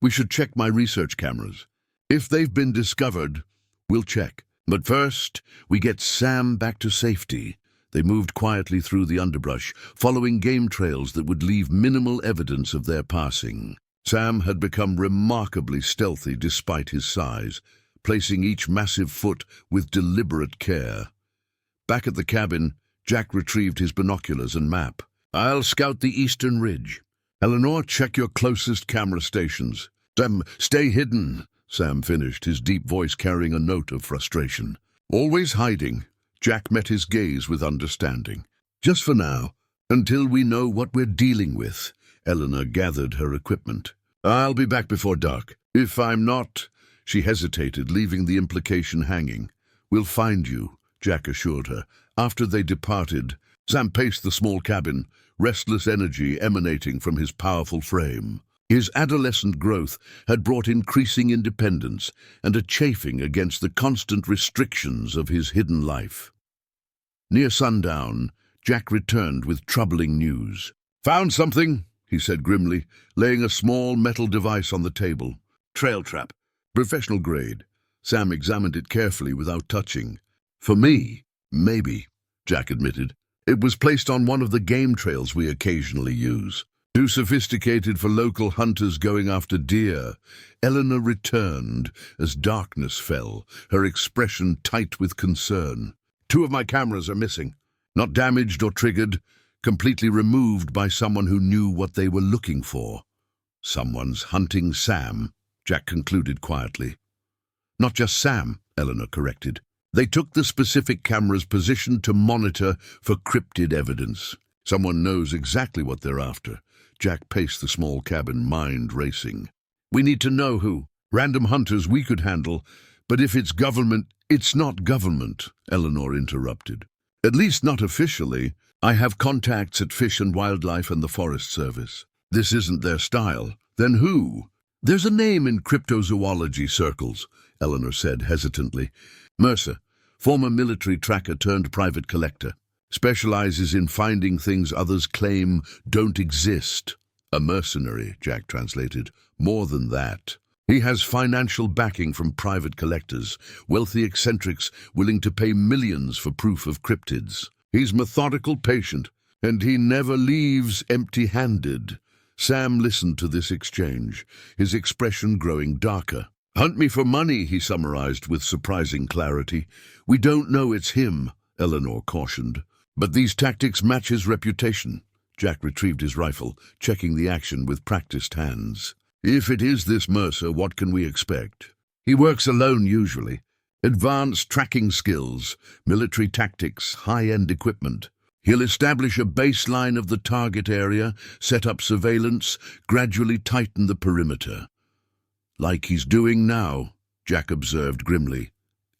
We should check my research cameras. If they've been discovered, we'll check. But first, we get Sam back to safety. They moved quietly through the underbrush, following game trails that would leave minimal evidence of their passing. Sam had become remarkably stealthy despite his size, placing each massive foot with deliberate care. Back at the cabin, Jack retrieved his binoculars and map. I'll scout the eastern ridge. Eleanor, check your closest camera stations. Stay hidden, Sam finished, his deep voice carrying a note of frustration. Always hiding. Jack met his gaze with understanding. Just for now, until we know what we're dealing with. Eleanor gathered her equipment. I'll be back before dark. If I'm not... She hesitated, leaving the implication hanging. We'll find you, Jack assured her. After they departed, Sam paced the small cabin, restless energy emanating from his powerful frame. His adolescent growth had brought increasing independence and a chafing against the constant restrictions of his hidden life. Near sundown, Jack returned with troubling news. Found something, he said grimly, laying a small metal device on the table. Trail trap. Professional grade. Sam examined it carefully without touching. For me, maybe, Jack admitted. It was placed on one of the game trails we occasionally use. Too sophisticated for local hunters going after deer. Eleanor returned as darkness fell, her expression tight with concern. 2 of my cameras are missing. Not damaged or triggered, completely removed by someone who knew what they were looking for. Someone's hunting Sam, Jack concluded quietly. Not just Sam, Eleanor corrected. They took the specific cameras positioned to monitor for cryptid evidence. Someone knows exactly what they're after. Jack paced the small cabin, mind racing. We need to know who. Random hunters we could handle, but if it's government, it's not government, Eleanor interrupted. At least not officially. I have contacts at Fish and Wildlife and the Forest Service. This isn't their style. Then who? There's a name in cryptozoology circles, Eleanor said hesitantly. Mercer, former military tracker turned private collector. Specializes in finding things others claim don't exist. A mercenary, Jack translated. More than that. He has financial backing from private collectors, wealthy eccentrics willing to pay millions for proof of cryptids. He's methodical, patient, and he never leaves empty-handed. Sam listened to this exchange, his expression growing darker. Hunt me for money, he summarized with surprising clarity. We don't know it's him, Eleanor cautioned. But these tactics match his reputation. Jack retrieved his rifle, checking the action with practiced hands. If it is this Mercer, what can we expect? He works alone usually. Advanced tracking skills, military tactics, high-end equipment. He'll establish a baseline of the target area, set up surveillance, gradually tighten the perimeter. Like he's doing now, Jack observed grimly.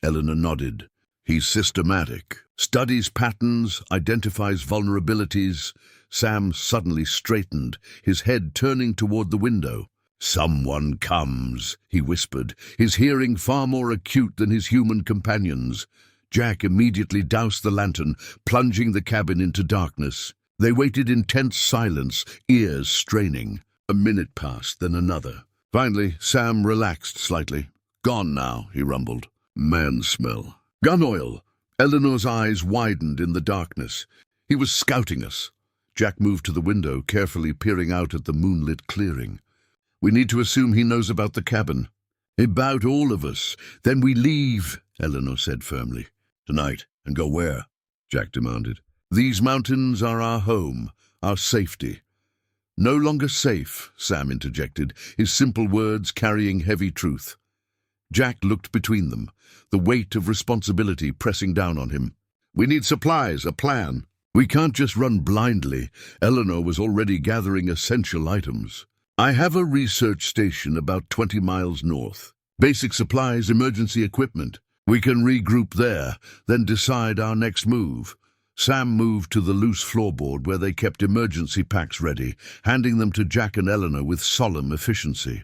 Eleanor nodded. He's systematic. Studies patterns, identifies vulnerabilities. Sam suddenly straightened, his head turning toward the window. Someone comes, he whispered, his hearing far more acute than his human companions. Jack immediately doused the lantern, plunging the cabin into darkness. They waited in tense silence, ears straining. A minute passed, then another. Finally, Sam relaxed slightly. Gone now, he rumbled. Man smell. Gun oil. Eleanor's eyes widened in the darkness. He was scouting us. Jack moved to the window, carefully peering out at the moonlit clearing. We need to assume he knows about the cabin. About all of us. Then we leave, Eleanor said firmly. Tonight, and go where? Jack demanded. These mountains are our home, our safety. No longer safe, Sam interjected, his simple words carrying heavy truth. Jack looked between them, the weight of responsibility pressing down on him. We need supplies, a plan. We can't just run blindly. Eleanor was already gathering essential items. I have a research station about 20 miles north. Basic supplies, emergency equipment. We can regroup there, then decide our next move. Sam moved to the loose floorboard where they kept emergency packs ready, handing them to Jack and Eleanor with solemn efficiency.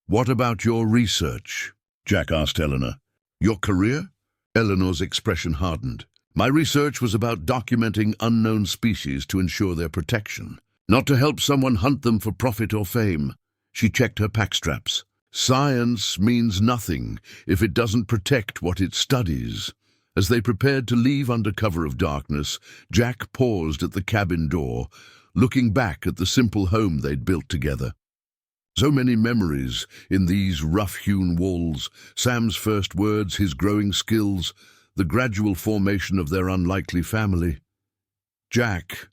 What about your research? Jack asked Eleanor. Your career? Eleanor's expression hardened. My research was about documenting unknown species to ensure their protection. Not to help someone hunt them for profit or fame. She checked her pack straps. Science means nothing if it doesn't protect what it studies. As they prepared to leave under cover of darkness, Jack paused at the cabin door, looking back at the simple home they'd built together. So many memories in these rough-hewn walls, Sam's first words, his growing skills, the gradual formation of their unlikely family. Jack,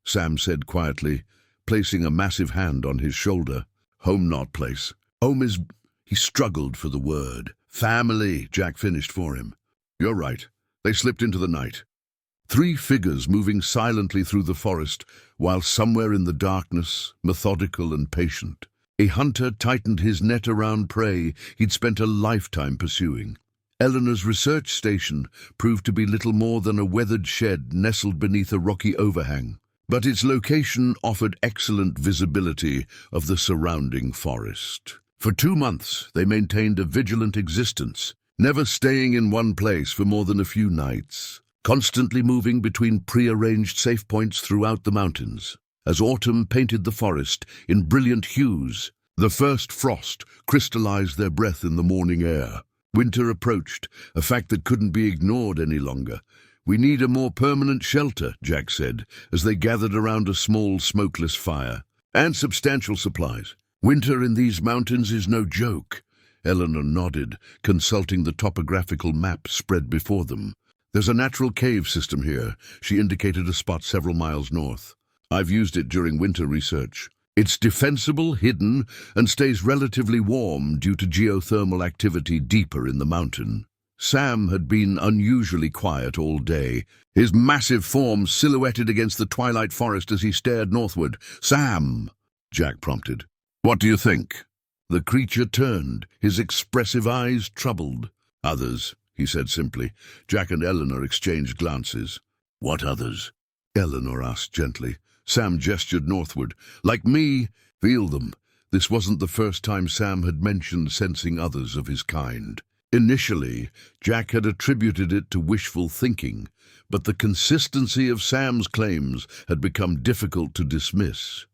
Sam said quietly, placing a massive hand on his shoulder. Home not place. Home is... He struggled for the word. Family, Jack finished for him. You're right. They slipped into the night. 3 figures moving silently through the forest, while somewhere in the darkness, methodical and patient, a hunter tightened his net around prey he'd spent a lifetime pursuing. Eleanor's research station proved to be little more than a weathered shed nestled beneath a rocky overhang. But its location offered excellent visibility of the surrounding forest. For 2 months, they maintained a vigilant existence, never staying in one place for more than a few nights, constantly moving between prearranged safe points throughout the mountains. As autumn painted the forest in brilliant hues, the first frost crystallized their breath in the morning air. Winter approached, a fact that couldn't be ignored any longer. We need a more permanent shelter, Jack said, as they gathered around a small, smokeless fire. And substantial supplies. Winter in these mountains is no joke. Eleanor nodded, consulting the topographical map spread before them. There's a natural cave system here. She indicated a spot several miles north. I've used it during winter research. It's defensible, hidden, and stays relatively warm due to geothermal activity deeper in the mountain. Sam had been unusually quiet all day, his massive form silhouetted against the twilight forest as he stared northward. "Sam," Jack prompted. "What do you think?" The creature turned, his expressive eyes troubled. "Others," he said simply. Jack and Eleanor exchanged glances. "What others?" Eleanor asked gently. Sam gestured northward. "Like me, feel them." This wasn't the first time Sam had mentioned sensing others of his kind. Initially, Jack had attributed it to wishful thinking, but the consistency of Sam's claims had become difficult to dismiss.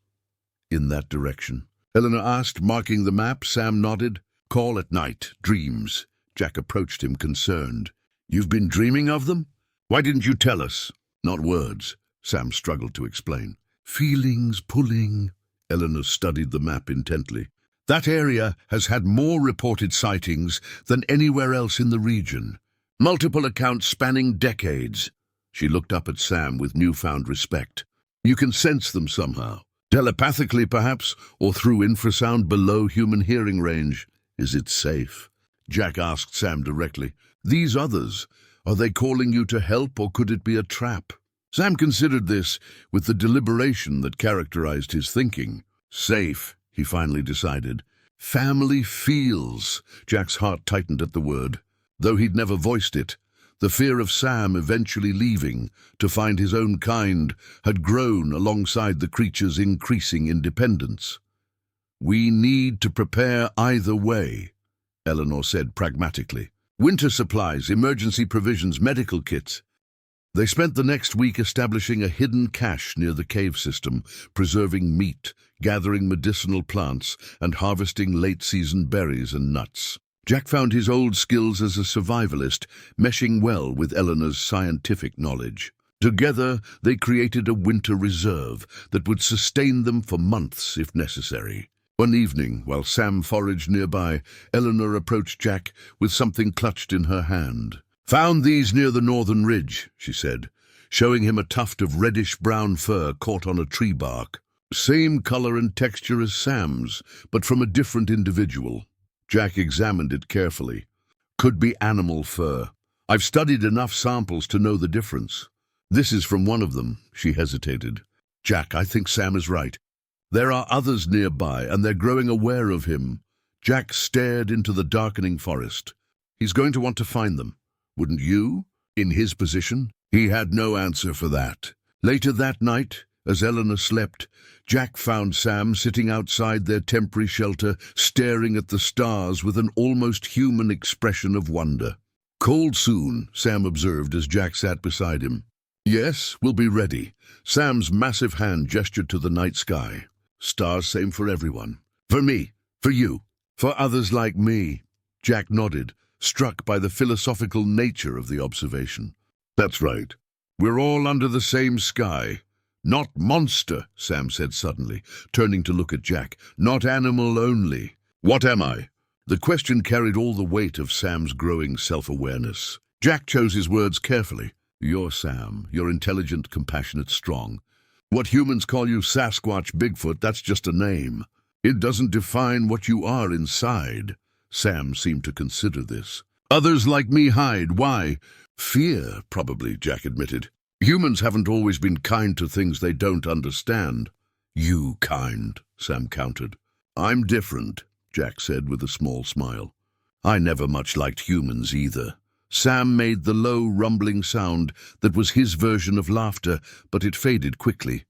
"In that direction?" Eleanor asked, marking the map. Sam nodded. "Call at night. Dreams." Jack approached him, concerned. "You've been dreaming of them? Why didn't you tell us?" "Not words," Sam struggled to explain. "Feelings, pulling." Eleanor studied the map intently. "That area has had more reported sightings than anywhere else in the region. Multiple accounts spanning decades." She looked up at Sam with newfound respect. "You can sense them somehow. Telepathically, perhaps, or through infrasound below human hearing range. Is it safe?" Jack asked Sam directly. "These others, are they calling you to help, or could it be a trap?" Sam considered this with the deliberation that characterized his thinking. "Safe," he finally decided. "Family feels." Jack's heart tightened at the word. Though he'd never voiced it, the fear of Sam eventually leaving to find his own kind had grown alongside the creature's increasing independence. "We need to prepare either way," Eleanor said pragmatically. "Winter supplies, emergency provisions, medical kits." They spent the next week establishing a hidden cache near the cave system, preserving meat, gathering medicinal plants, and harvesting late-season berries and nuts. Jack found his old skills as a survivalist meshing well with Eleanor's scientific knowledge. Together, they created a winter reserve that would sustain them for months if necessary. One evening, while Sam foraged nearby, Eleanor approached Jack with something clutched in her hand. "Found these near the northern ridge," she said, showing him a tuft of reddish-brown fur caught on a tree bark. Same color and texture as Sam's, but from a different individual. Jack examined it carefully. "Could be animal fur. I've studied enough samples to know the difference." "This is from one of them," she hesitated. "Jack, I think Sam is right. There are others nearby, and they're growing aware of him." Jack stared into the darkening forest. "He's going to want to find them. Wouldn't you? In his position?" He had no answer for that. Later that night, as Eleanor slept, Jack found Sam sitting outside their temporary shelter, staring at the stars with an almost human expression of wonder. "Cold soon," Sam observed as Jack sat beside him. "Yes, we'll be ready." Sam's massive hand gestured to the night sky. "Stars same for everyone. For me, for you, for others like me." Jack nodded, struck by the philosophical nature of the observation. "That's right. We're all under the same sky. Not monster," Sam said suddenly, turning to look at Jack. "Not animal only. What am I?" The question carried all the weight of Sam's growing self-awareness. Jack chose his words carefully. "You're Sam. You're intelligent, compassionate, strong. What humans call you Sasquatch, Bigfoot, that's just a name. It doesn't define what you are inside." Sam seemed to consider this. "Others like me hide. Why?" "Fear, probably," Jack admitted. "Humans haven't always been kind to things they don't understand." "You kind," Sam countered. "I'm different," Jack said with a small smile. "I never much liked humans either." Sam made the low, rumbling sound that was his version of laughter, but it faded quickly.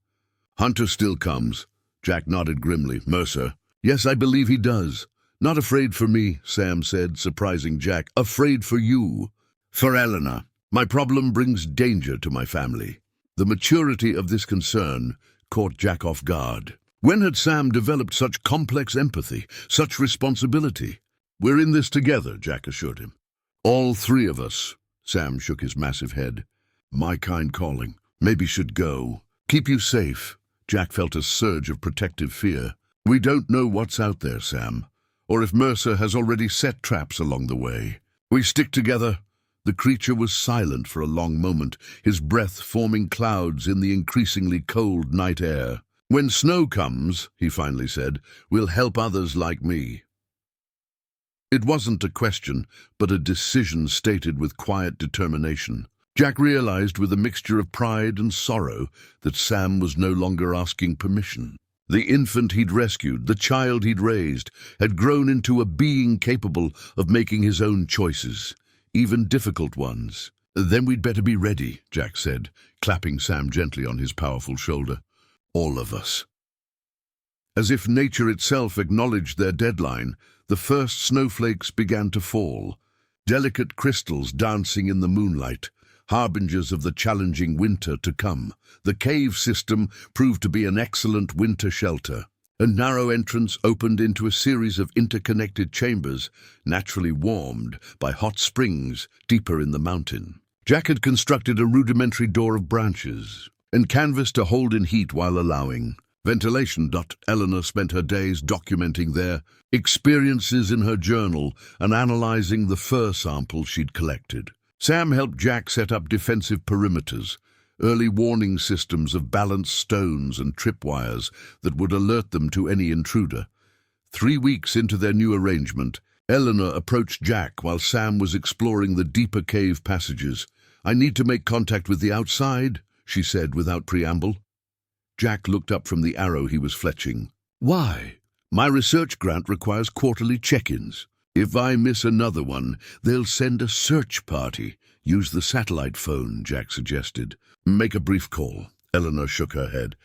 "Hunter still comes." Jack nodded grimly. "Mercer?" "Yes, I believe he does." "Not afraid for me," Sam said, surprising Jack. "Afraid for you. For Eleanor. My problem brings danger to my family." The maturity of this concern caught Jack off guard. When had Sam developed such complex empathy, such responsibility? "We're in this together," Jack assured him. "All three of us." Sam shook his massive head. "My kind calling. Maybe should go. Keep you safe." Jack felt a surge of protective fear. "We don't know what's out there, Sam, or if Mercer has already set traps along the way. We stick together." The creature was silent for a long moment, his breath forming clouds in the increasingly cold night air. "When snow comes," he finally said, "we'll help others like me." It wasn't a question, but a decision stated with quiet determination. Jack realized with a mixture of pride and sorrow that Sam was no longer asking permission. The infant he'd rescued, the child he'd raised, had grown into a being capable of making his own choices, even difficult ones. "Then we'd better be ready," Jack said, clapping Sam gently on his powerful shoulder. "All of us." As if nature itself acknowledged their deadline, the first snowflakes began to fall, delicate crystals dancing in the moonlight, harbingers of the challenging winter to come. The cave system proved to be an excellent winter shelter. A narrow entrance opened into a series of interconnected chambers, naturally warmed by hot springs deeper in the mountain. Jack had constructed a rudimentary door of branches and canvas to hold in heat while allowing ventilation. Eleanor spent her days documenting their experiences in her journal and analyzing the fur samples she'd collected. Sam helped Jack set up defensive perimeters, early warning systems of balanced stones and tripwires that would alert them to any intruder. 3 weeks into their new arrangement, Eleanor approached Jack while Sam was exploring the deeper cave passages. "I need to make contact with the outside," she said without preamble. Jack looked up from the arrow he was fletching. "Why?" "My research grant requires quarterly check-ins. If I miss another one, they'll send a search party." "Use the satellite phone," Jack suggested. "Make a brief call." Eleanor shook her head.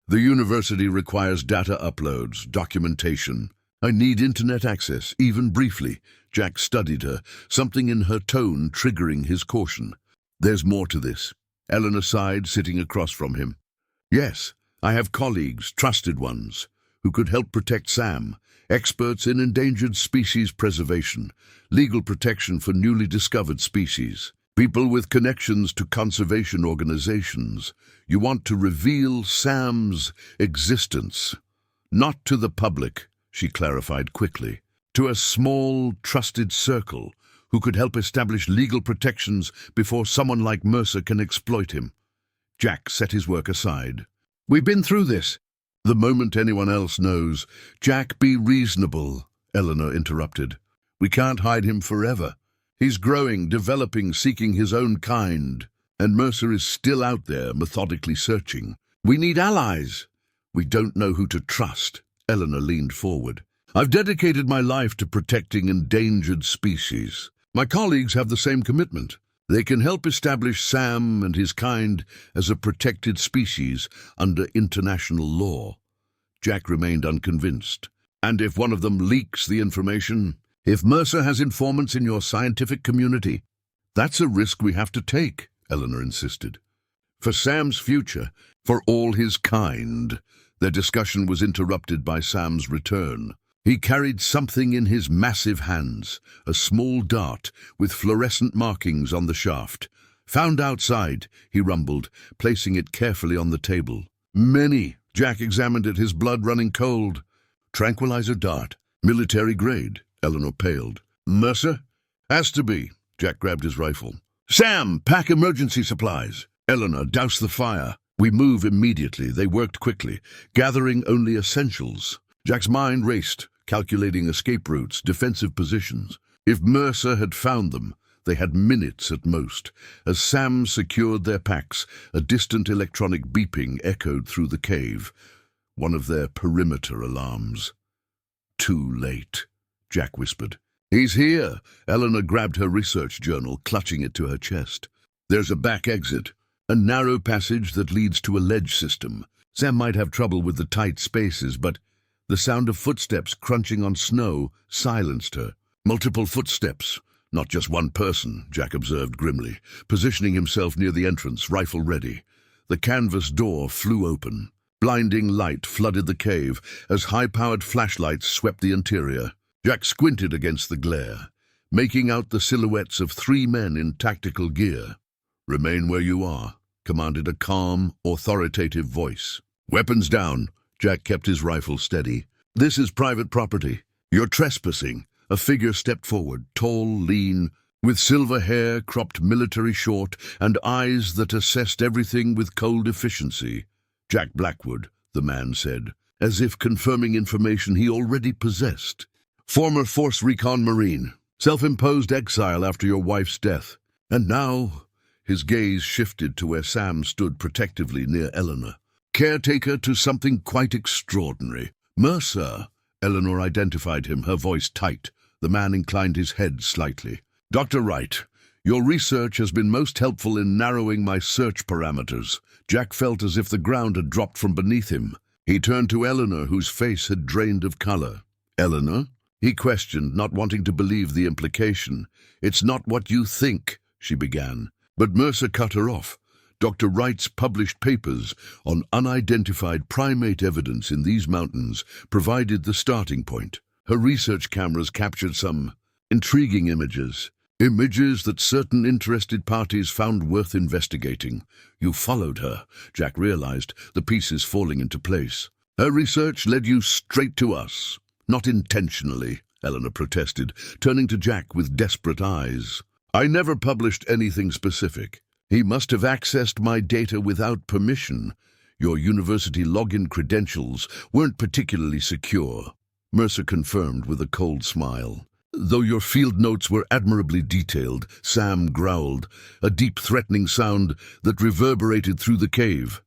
"The university requires data uploads, documentation. I need internet access, even briefly." Jack studied her, something in her tone triggering his caution. "There's more to this." Eleanor sighed, sitting across from him. "Yes, I have colleagues, trusted ones, who could help protect Sam. Experts in endangered species preservation, legal protection for newly discovered species, people with connections to conservation organizations. You want to reveal Sam's existence. Not to the public," she clarified quickly. "To a small, trusted circle who could help establish legal protections before someone like Mercer can exploit him." Jack set his work aside. "We've been through this." "The moment anyone else knows." "Jack, be reasonable," Eleanor interrupted. "We can't hide him forever. He's growing, developing, seeking his own kind. And Mercer is still out there, methodically searching. We need allies." "We don't know who to trust." Eleanor leaned forward. "I've dedicated my life to protecting endangered species. My colleagues have the same commitment. They can help establish Sam and his kind as a protected species under international law." Jack remained unconvinced. "And if one of them leaks the information? If Mercer has informants in your scientific community?" "That's a risk we have to take," Eleanor insisted. "For Sam's future, for all his kind." Their discussion was interrupted by Sam's return. He carried something in his massive hands, a small dart with fluorescent markings on the shaft. "Found outside," he rumbled, placing it carefully on the table. "Many." Jack examined it, his blood running cold. "Tranquilizer dart. Military grade." Eleanor paled. "Mercer?" "Has to be." Jack grabbed his rifle. "Sam, pack emergency supplies." Eleanor, douse the fire. "We move immediately." They worked quickly, gathering only essentials. Jack's mind raced, calculating escape routes, defensive positions. If Mercer had found them, they had minutes at most. As Sam secured their packs, a distant electronic beeping echoed through the cave, one of their perimeter alarms. "Too late," Jack whispered. "He's here." Eleanor grabbed her research journal, clutching it to her chest. "There's a back exit, a narrow passage that leads to a ledge system. Sam might have trouble with the tight spaces, but..." The sound of footsteps crunching on snow silenced her. "Multiple footsteps, not just one person," Jack observed grimly, positioning himself near the entrance, rifle ready. The canvas door flew open. Blinding light flooded the cave as high-powered flashlights swept the interior. Jack squinted against the glare, making out the silhouettes of 3 men in tactical gear. "Remain where you are," commanded a calm, authoritative voice. "Weapons down." Jack kept his rifle steady. "This is private property. You're trespassing." A figure stepped forward, tall, lean, with silver hair cropped military short and eyes that assessed everything with cold efficiency. "Jack Blackwood," the man said, as if confirming information he already possessed. Former Force Recon Marine. Self-imposed exile after your wife's death. And now, his gaze shifted to where Sam stood protectively near Eleanor. Caretaker to something quite extraordinary. Mercer. Eleanor identified him, her voice tight. The man inclined his head slightly. Dr. Wright, your research has been most helpful in narrowing my search parameters. Jack felt as if the ground had dropped from beneath him. He turned to Eleanor, whose face had drained of color. Eleanor? He questioned, not wanting to believe the implication. It's not what you think, she began. But Mercer cut her off. Dr. Wright's published papers on unidentified primate evidence in these mountains provided the starting point. Her research cameras captured some intriguing images. Images that certain interested parties found worth investigating. You followed her, Jack realized, the pieces falling into place. Her research led you straight to us. Not intentionally, Eleanor protested, turning to Jack with desperate eyes. I never published anything specific. He must have accessed my data without permission. Your university login credentials weren't particularly secure. Mercer confirmed with a cold smile. Though your field notes were admirably detailed, Sam growled, a deep threatening sound that reverberated through the cave.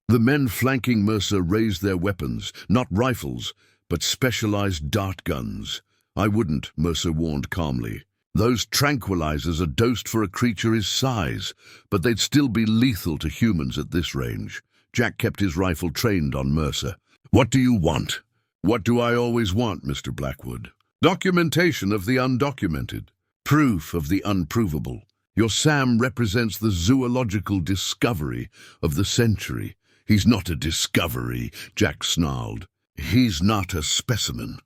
The men flanking Mercer raised their weapons, not rifles, but specialized dart guns. I wouldn't, Mercer warned calmly. Those tranquilizers are dosed for a creature his size, but they'd still be lethal to humans at this range. Jack kept his rifle trained on Mercer. What do you want? What do I always want, Mr. Blackwood? Documentation of the undocumented. Proof of the unprovable. Your Sam represents the zoological discovery of the century. He's not a discovery, Jack snarled. He's not a specimen.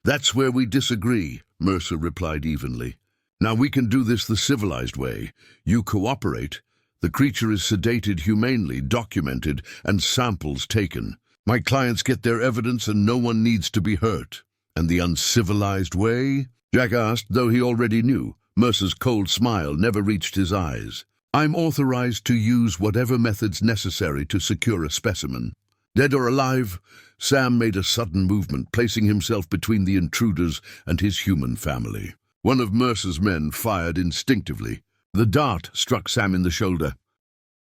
That's where we disagree, Mercer replied evenly. Now we can do this the civilized way. You cooperate. The creature is sedated humanely, documented, and samples taken. My clients get their evidence and no one needs to be hurt. And the uncivilized way? Jack asked, though he already knew. Mercer's cold smile never reached his eyes. I'm authorized to use whatever methods necessary to secure a specimen. Dead or alive, Sam made a sudden movement, placing himself between the intruders and his human family. One of Mercer's men fired instinctively. The dart struck Sam in the shoulder.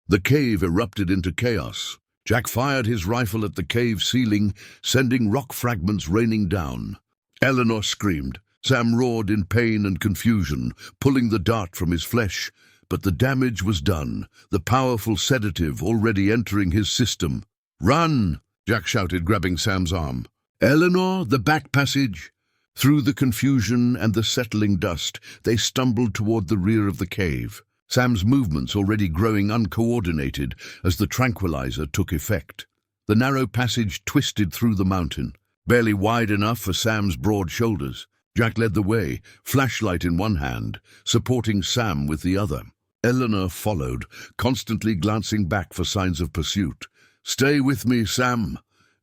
The cave erupted into chaos. Jack fired his rifle at the cave ceiling, sending rock fragments raining down. Eleanor screamed. Sam roared in pain and confusion, pulling the dart from his flesh. But the damage was done, the powerful sedative already entering his system. Run! Jack shouted, grabbing Sam's arm. Eleanor, the back passage! Through the confusion and the settling dust, they stumbled toward the rear of the cave. Sam's movements already growing uncoordinated as the tranquilizer took effect. The narrow passage twisted through the mountain, barely wide enough for Sam's broad shoulders. Jack led the way, flashlight in one hand, supporting Sam with the other. Eleanor followed, constantly glancing back for signs of pursuit. Stay with me, Sam,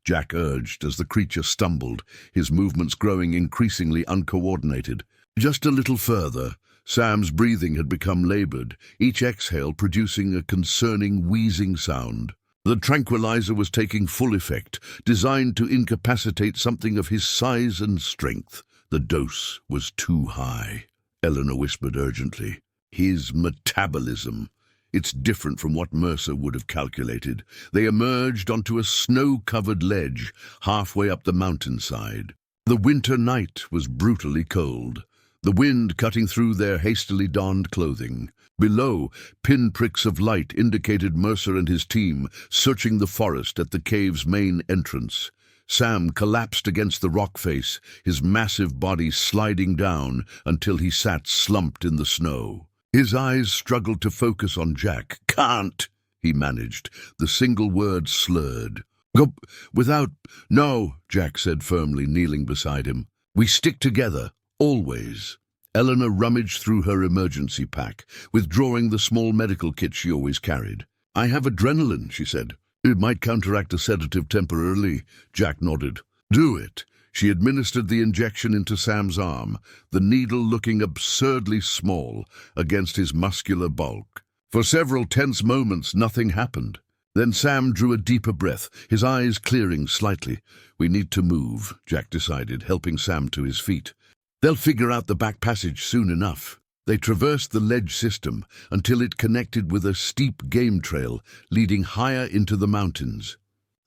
Jack urged as the creature stumbled, his movements growing increasingly uncoordinated. Just a little further. Sam's breathing had become labored, each exhale producing a concerning wheezing sound. The tranquilizer was taking full effect, designed to incapacitate something of his size and strength. The dose was too high, Eleanor whispered urgently. His metabolism. It's different from what Mercer would have calculated. They emerged onto a snow-covered ledge halfway up the mountainside. The winter night was brutally cold, the wind cutting through their hastily donned clothing. Below, pinpricks of light indicated Mercer and his team searching the forest at the cave's main entrance. Sam collapsed against the rock face, his massive body sliding down until he sat slumped in the snow. His eyes struggled to focus on Jack. Can't, he managed, the single word slurred. Go, without... No, Jack said firmly, kneeling beside him. We stick together, always. Eleanor rummaged through her emergency pack, withdrawing the small medical kit she always carried. I have adrenaline, she said. It might counteract a sedative temporarily. Jack nodded. Do it. She administered the injection into Sam's arm, the needle looking absurdly small against his muscular bulk. For several tense moments, nothing happened. Then Sam drew a deeper breath, his eyes clearing slightly. We need to move, Jack decided, helping Sam to his feet. They'll figure out the back passage soon enough. They traversed the ledge system until it connected with a steep game trail leading higher into the mountains.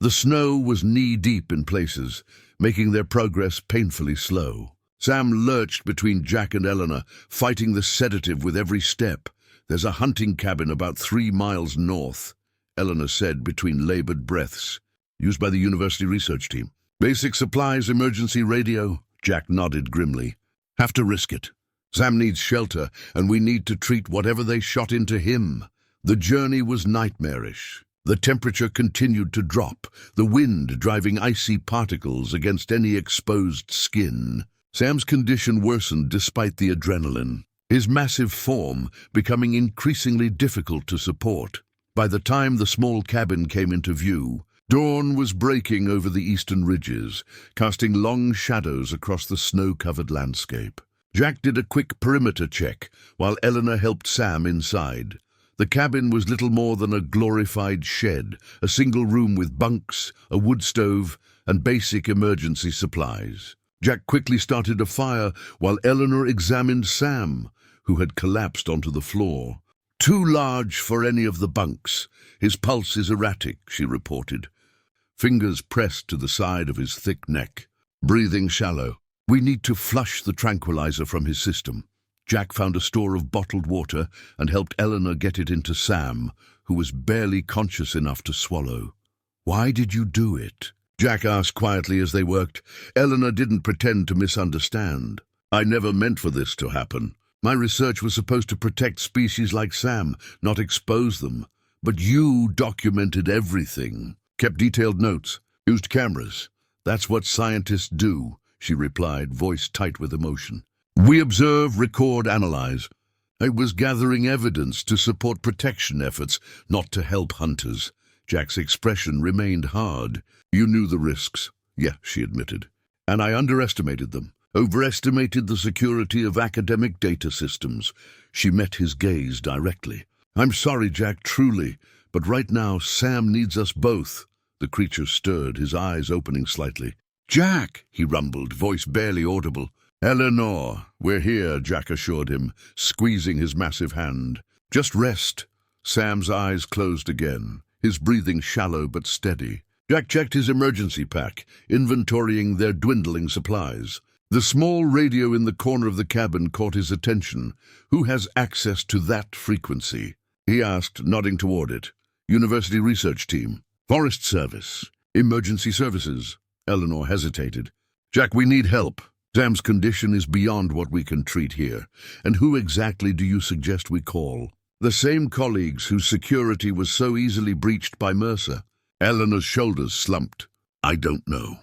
The snow was knee-deep in places, making their progress painfully slow. Sam lurched between Jack and Eleanor, fighting the sedative with every step. "There's a hunting cabin about 3 miles north," Eleanor said between labored breaths. "Used by the university research team. Basic supplies, emergency radio." Jack nodded grimly. "Have to risk it. Sam needs shelter, and we need to treat whatever they shot into him." The journey was nightmarish. The temperature continued to drop, the wind driving icy particles against any exposed skin. Sam's condition worsened despite the adrenaline, his massive form becoming increasingly difficult to support. By the time the small cabin came into view, dawn was breaking over the eastern ridges, casting long shadows across the snow-covered landscape. Jack did a quick perimeter check, while Eleanor helped Sam inside. The cabin was little more than a glorified shed, a single room with bunks, a wood stove, and basic emergency supplies. Jack quickly started a fire while Eleanor examined Sam, who had collapsed onto the floor. "Too large for any of the bunks. His pulse is erratic," she reported. Fingers pressed to the side of his thick neck. "Breathing shallow. We need to flush the tranquilizer from his system." Jack found a store of bottled water and helped Eleanor get it into Sam, who was barely conscious enough to swallow. "Why did you do it?" Jack asked quietly as they worked. Eleanor didn't pretend to misunderstand. "I never meant for this to happen. My research was supposed to protect species like Sam, not expose them. But you documented everything. Kept detailed notes, used cameras. That's what scientists do," she replied, voice tight with emotion. "We observe, record, analyze. I was gathering evidence to support protection efforts, not to help hunters." Jack's expression remained hard. "You knew the risks." "Yeah," she admitted. "And I underestimated them. Overestimated the security of academic data systems." She met his gaze directly. "I'm sorry, Jack, truly. But right now, Sam needs us both." The creature stirred, his eyes opening slightly. "Jack," he rumbled, voice barely audible. "Eleanor, we're here," Jack assured him, squeezing his massive hand. "Just rest." Sam's eyes closed again, his breathing shallow but steady. Jack checked his emergency pack, inventorying their dwindling supplies. The small radio in the corner of the cabin caught his attention. "Who has access to that frequency?" he asked, nodding toward it. "University research team. Forest Service. Emergency services." Eleanor hesitated. "Jack, we need help. Sam's condition is beyond what we can treat here. And who exactly do you suggest we call?" "The same colleagues whose security was so easily breached by Mercer." Eleanor's shoulders slumped. "I don't know.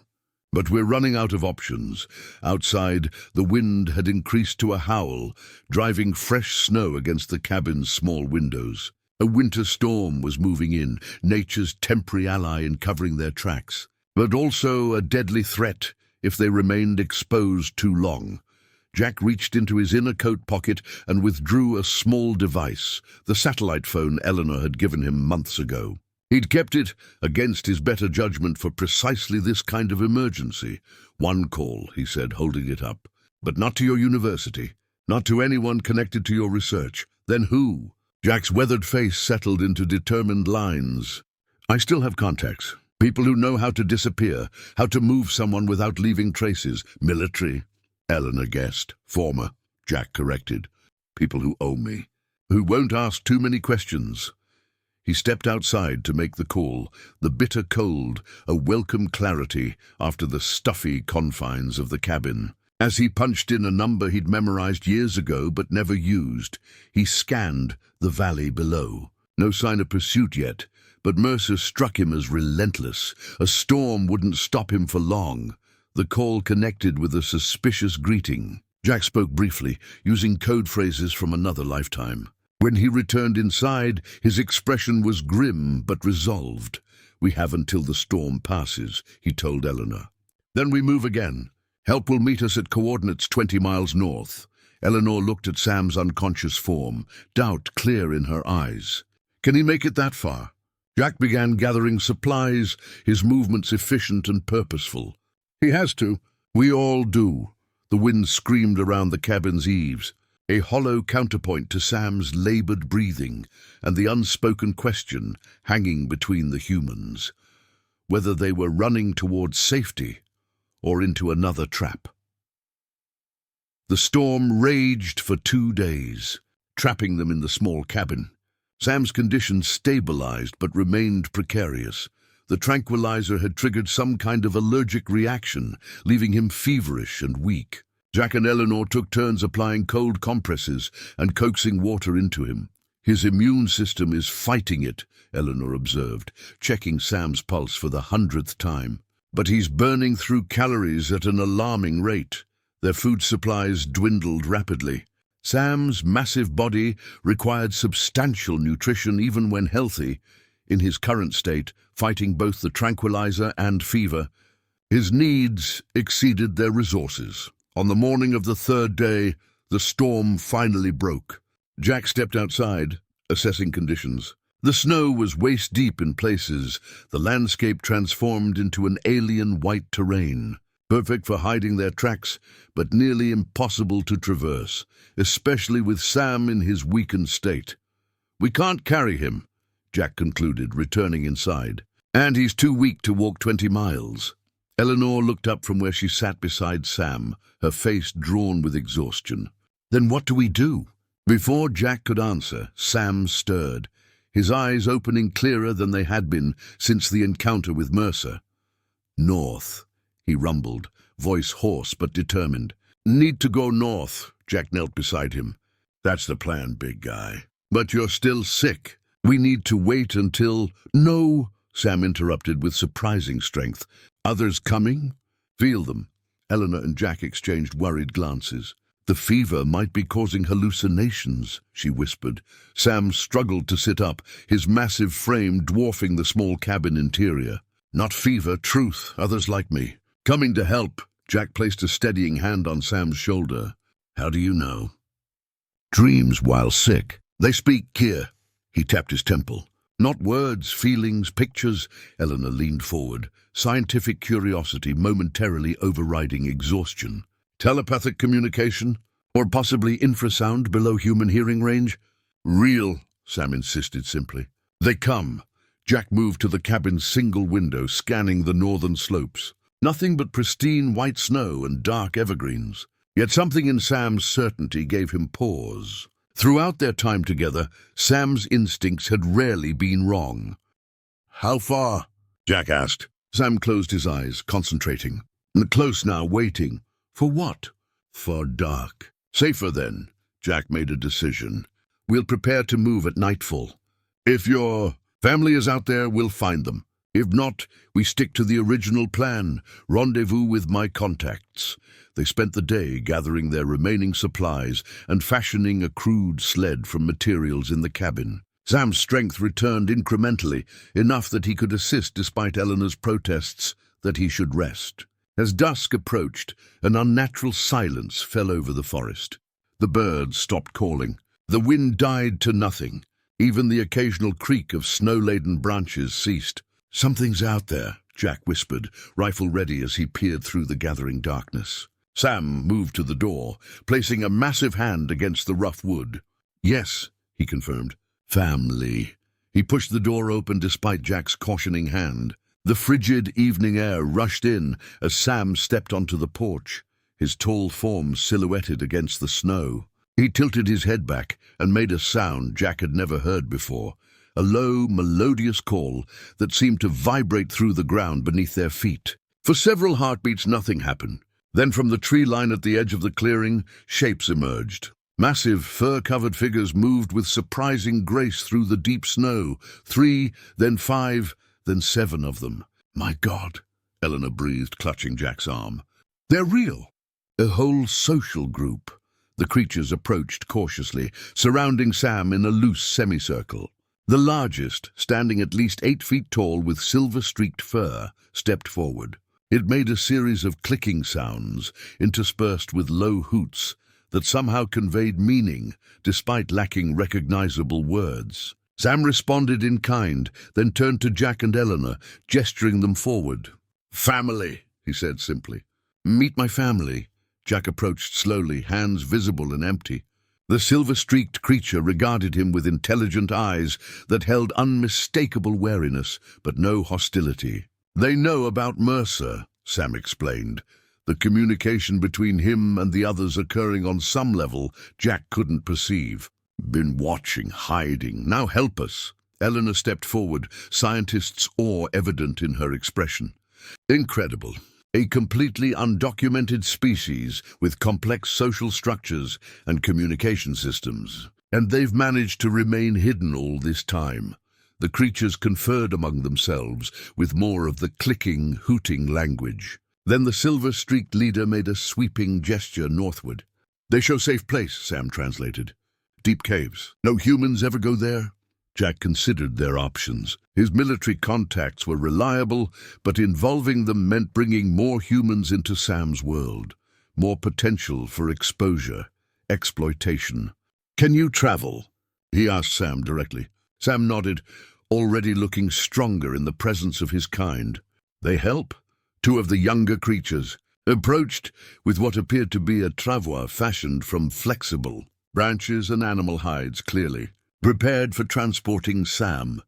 But we're running out of options." Outside, the wind had increased to a howl, driving fresh snow against the cabin's small windows. A winter storm was moving in, nature's temporary ally in covering their tracks, but also a deadly threat if they remained exposed too long. Jack reached into his inner coat pocket and withdrew a small device, the satellite phone Eleanor had given him months ago. He'd kept it, against his better judgment, for precisely this kind of emergency. "One call," he said, holding it up. "But not to your university, not to anyone connected to your research." "Then who?" Jack's weathered face settled into determined lines. "I still have contacts. People who know how to disappear, how to move someone without leaving traces. Military." Eleanor guessed. "Former," Jack corrected. "People who owe me, who won't ask too many questions." He stepped outside to make the call, the bitter cold, a welcome clarity after the stuffy confines of the cabin. As he punched in a number he'd memorized years ago but never used, he scanned the valley below. No sign of pursuit yet, but Mercer struck him as relentless. A storm wouldn't stop him for long. The call connected with a suspicious greeting. Jack spoke briefly, using code phrases from another lifetime. When he returned inside, his expression was grim but resolved. "We have until the storm passes," he told Eleanor. "Then we move again. Help will meet us at coordinates 20 miles north." Eleanor looked at Sam's unconscious form, doubt clear in her eyes. "Can he make it that far?" Jack began gathering supplies, his movements efficient and purposeful. "He has to. We all do. The wind screamed around the cabin's eaves, a hollow counterpoint to Sam's labored breathing and the unspoken question hanging between the humans, whether they were running towards safety or into another trap. The storm raged for 2 days, trapping them in the small cabin. Sam's condition stabilized but remained precarious. The tranquilizer had triggered some kind of allergic reaction, leaving him feverish and weak. Jack and Eleanor took turns applying cold compresses and coaxing water into him. "His immune system is fighting it," Eleanor observed, checking Sam's pulse for the 100th time. "But he's burning through calories at an alarming rate." Their food supplies dwindled rapidly. Sam's massive body required substantial nutrition even when healthy. In his current state, fighting both the tranquilizer and fever, his needs exceeded their resources. On the morning of the 3rd day, the storm finally broke. Jack stepped outside, assessing conditions. The snow was waist-deep in places, the landscape transformed into an alien white terrain. Perfect for hiding their tracks, but nearly impossible to traverse, especially with Sam in his weakened state. "We can't carry him," Jack concluded, returning inside. "And he's too weak to walk 20 miles. Eleanor looked up from where she sat beside Sam, her face drawn with exhaustion. "Then what do we do?" Before Jack could answer, Sam stirred, his eyes opening clearer than they had been since the encounter with Mercer. "North," he rumbled, voice hoarse but determined. "Need to go north." Jack knelt beside him. "That's the plan, big guy. But you're still sick. We need to wait until—" "No," Sam interrupted with surprising strength. "Others coming?" "Feel them." Eleanor and Jack exchanged worried glances. "The fever might be causing hallucinations," she whispered. Sam struggled to sit up, his massive frame dwarfing the small cabin interior. "Not fever, truth, others like me. Coming to help." Jack placed a steadying hand on Sam's shoulder. "How do you know?" "Dreams while sick. They speak Kir." He tapped his temple. "Not words, feelings, pictures." Eleanor leaned forward, scientific curiosity momentarily overriding exhaustion. "Telepathic communication? Or possibly infrasound below human hearing range?" "Real," Sam insisted simply. "They come." Jack moved to the cabin's single window, scanning the northern slopes. Nothing but pristine white snow and dark evergreens. Yet something in Sam's certainty gave him pause. Throughout their time together, Sam's instincts had rarely been wrong. "How far?" Jack asked. Sam closed his eyes, concentrating. "Close now, waiting." "For what?" "For dark." "Safer then." Jack made a decision. "We'll prepare to move at nightfall. If your family is out there, we'll find them. If not, we stick to the original plan, rendezvous with my contacts." They spent the day gathering their remaining supplies and fashioning a crude sled from materials in the cabin. Sam's strength returned incrementally, enough that he could assist despite Eleanor's protests that he should rest. As dusk approached, an unnatural silence fell over the forest. The birds stopped calling. The wind died to nothing. Even the occasional creak of snow-laden branches ceased. "Something's out there," Jack whispered, rifle ready as he peered through the gathering darkness. Sam moved to the door, placing a massive hand against the rough wood. "Yes," he confirmed. "Family." He pushed the door open despite Jack's cautioning hand. The frigid evening air rushed in as Sam stepped onto the porch, his tall form silhouetted against the snow. He tilted his head back and made a sound Jack had never heard before, a low, melodious call that seemed to vibrate through the ground beneath their feet. For several heartbeats, nothing happened. Then from the tree line at the edge of the clearing, shapes emerged. Massive, fur-covered figures moved with surprising grace through the deep snow. 3, then 5, then 7 of them. "My God," Eleanor breathed, clutching Jack's arm. "They're real." A whole social group. The creatures approached cautiously, surrounding Sam in a loose semicircle. The largest, standing at least 8 feet tall with silver-streaked fur, stepped forward. It made a series of clicking sounds, interspersed with low hoots, that somehow conveyed meaning, despite lacking recognizable words. Sam responded in kind, then turned to Jack and Eleanor, gesturing them forward. "Family," he said simply. "Meet my family." Jack approached slowly, hands visible and empty. The silver-streaked creature regarded him with intelligent eyes that held unmistakable wariness, but no hostility. "They know about Mercer," Sam explained. The communication between him and the others occurring on some level Jack couldn't perceive. "Been watching, hiding. Now help us." Eleanor stepped forward, scientist's awe evident in her expression. "Incredible. A completely undocumented species with complex social structures and communication systems. And they've managed to remain hidden all this time." The creatures conferred among themselves with more of the clicking, hooting language. Then the silver-streaked leader made a sweeping gesture northward. "They show safe place," Sam translated. "Deep caves. No humans ever go there?" Jack considered their options. His military contacts were reliable, but involving them meant bringing more humans into Sam's world. More potential for exposure, exploitation. "Can you travel?" he asked Sam directly. Sam nodded, already looking stronger in the presence of his kind. "They help." Two of the younger creatures approached with what appeared to be a travois fashioned from flexible branches and animal hides, clearly prepared for transporting Sam.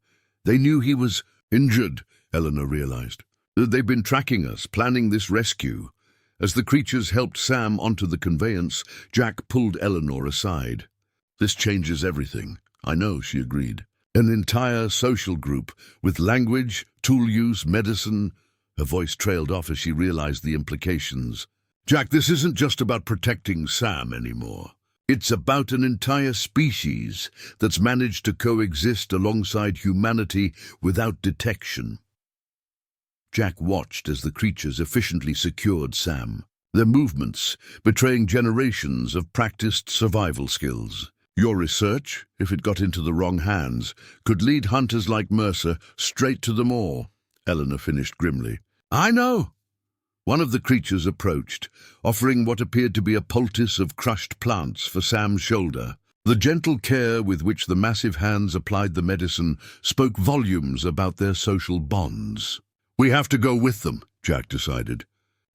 They knew he was injured, Eleanor realized. "They've been tracking us, planning this rescue." As the creatures helped Sam onto the conveyance, Jack pulled Eleanor aside. "This changes everything." "I know," she agreed. "An entire social group, with language, tool use, medicine." Her voice trailed off as she realized the implications. "Jack, this isn't just about protecting Sam anymore. It's about an entire species that's managed to coexist alongside humanity without detection." Jack watched as the creatures efficiently secured Sam, their movements betraying generations of practiced survival skills. "Your research, if it got into the wrong hands, could lead hunters like Mercer straight to the maw," Eleanor finished grimly. "I know." One of the creatures approached, offering what appeared to be a poultice of crushed plants for Sam's shoulder. The gentle care with which the massive hands applied the medicine spoke volumes about their social bonds. "We have to go with them," Jack decided.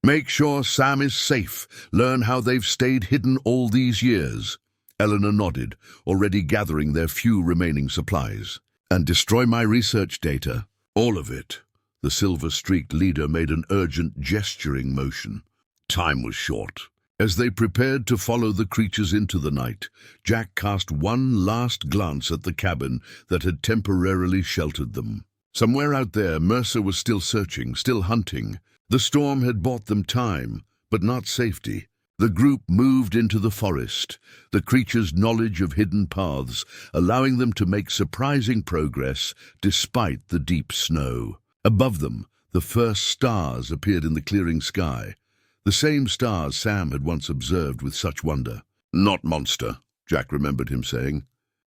"Make sure Sam is safe, learn how they've stayed hidden all these years." Eleanor nodded, already gathering their few remaining supplies. "And destroy my research data. All of it." The silver-streaked leader made an urgent gesturing motion. Time was short. As they prepared to follow the creatures into the night, Jack cast one last glance at the cabin that had temporarily sheltered them. Somewhere out there, Mercer was still searching, still hunting. The storm had bought them time, but not safety. The group moved into the forest, the creatures' knowledge of hidden paths, allowing them to make surprising progress despite the deep snow. Above them, the first stars appeared in the clearing sky, the same stars Sam had once observed with such wonder. "Not monster," Jack remembered him saying.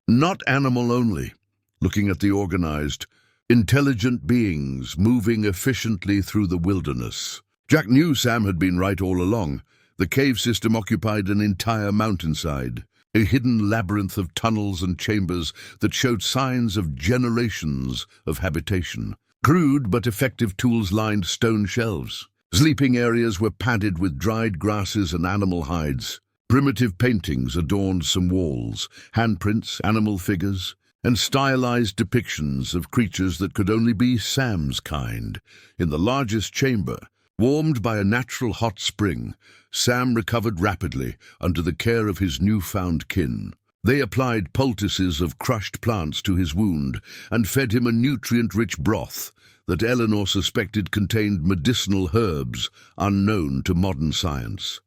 "Not animal only." Looking at the organized, intelligent beings moving efficiently through the wilderness. Jack knew Sam had been right all along. The cave system occupied an entire mountainside, a hidden labyrinth of tunnels and chambers that showed signs of generations of habitation. Crude but effective tools lined stone shelves. Sleeping areas were padded with dried grasses and animal hides. Primitive paintings adorned some walls, handprints, animal figures, and stylized depictions of creatures that could only be Sam's kind. In the largest chamber, warmed by a natural hot spring, Sam recovered rapidly under the care of his newfound kin. They applied poultices of crushed plants to his wound and fed him a nutrient-rich broth that Eleanor suspected contained medicinal herbs unknown to modern science.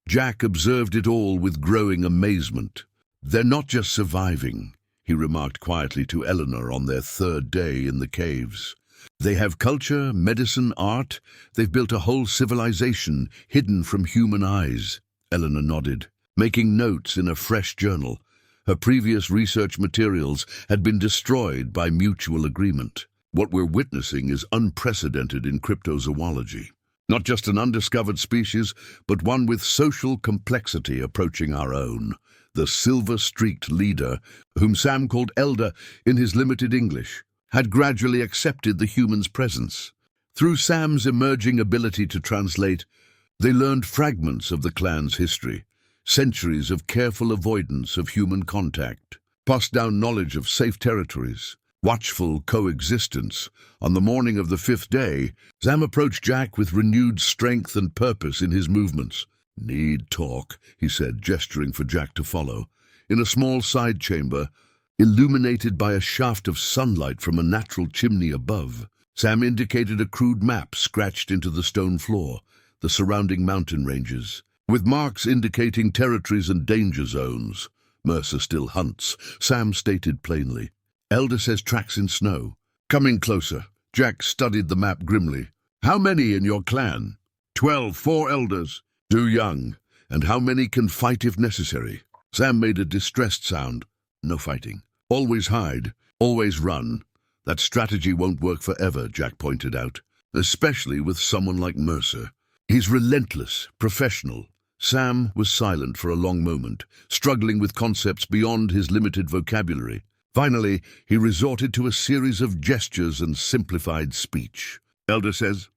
Jack observed it all with growing amazement. "They're not just surviving," he remarked quietly to Eleanor on their third day in the caves. "They have culture, medicine, art. They've built a whole civilization hidden from human eyes." Eleanor nodded, making notes in a fresh journal. Her previous research materials had been destroyed by mutual agreement. "What we're witnessing is unprecedented in cryptozoology. Not just an undiscovered species, but one with social complexity approaching our own." The silver-streaked leader, whom Sam called Elder in his limited English, had gradually accepted the human's presence. Through Sam's emerging ability to translate, They learned fragments of the clan's history, centuries of careful avoidance of human contact, passed down knowledge of safe territories, watchful coexistence. On the morning of the 5th day, Sam approached Jack with renewed strength and purpose in his movements. "Need talk," he said, gesturing for Jack to follow. In a small side chamber, illuminated by a shaft of sunlight from a natural chimney above, Sam indicated a crude map scratched into the stone floor, the surrounding mountain ranges, with marks indicating territories and danger zones. "Mercer still hunts," Sam stated plainly. "Elder says tracks in snow." Coming closer, Jack studied the map grimly. "How many in your clan?" 12, 4 elders. "Too young. And how many can fight if necessary?" Sam made a distressed sound. "No fighting. Always hide. Always run. That strategy won't work forever," Jack pointed out. "Especially with someone like Mercer. He's relentless, professional." Sam was silent for a long moment, struggling with concepts beyond his limited vocabulary. Finally, he resorted to a series of gestures and simplified speech. "Elder says,